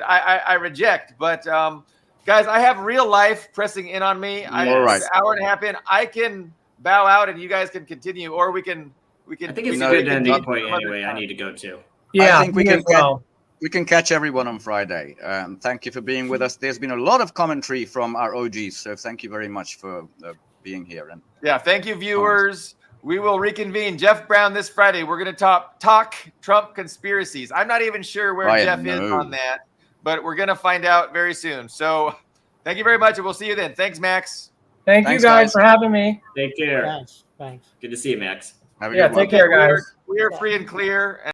I reject. But guys, I have real life pressing in on me. All right. An hour and a half in, I can bow out and you guys can continue, or we can. I think it's a good ending point anyway. I need to go too. Yeah, I think we can. we can catch everyone on Friday. Thank you for being with us. There's been a lot of commentary from our OGs, so thank you very much for being here. And yeah, thank you, viewers. We will reconvene. Jeff Brown this Friday. We're going to talk Trump conspiracies. I'm not even sure where Jeff is on that, but we're going to find out very soon. So thank you very much, and we'll see you then. Thanks, Max. Thanks, you guys, for having me. Take care. Thanks. Good to see you, Max. have a Yeah, good one. take care, guys. We are free and clear.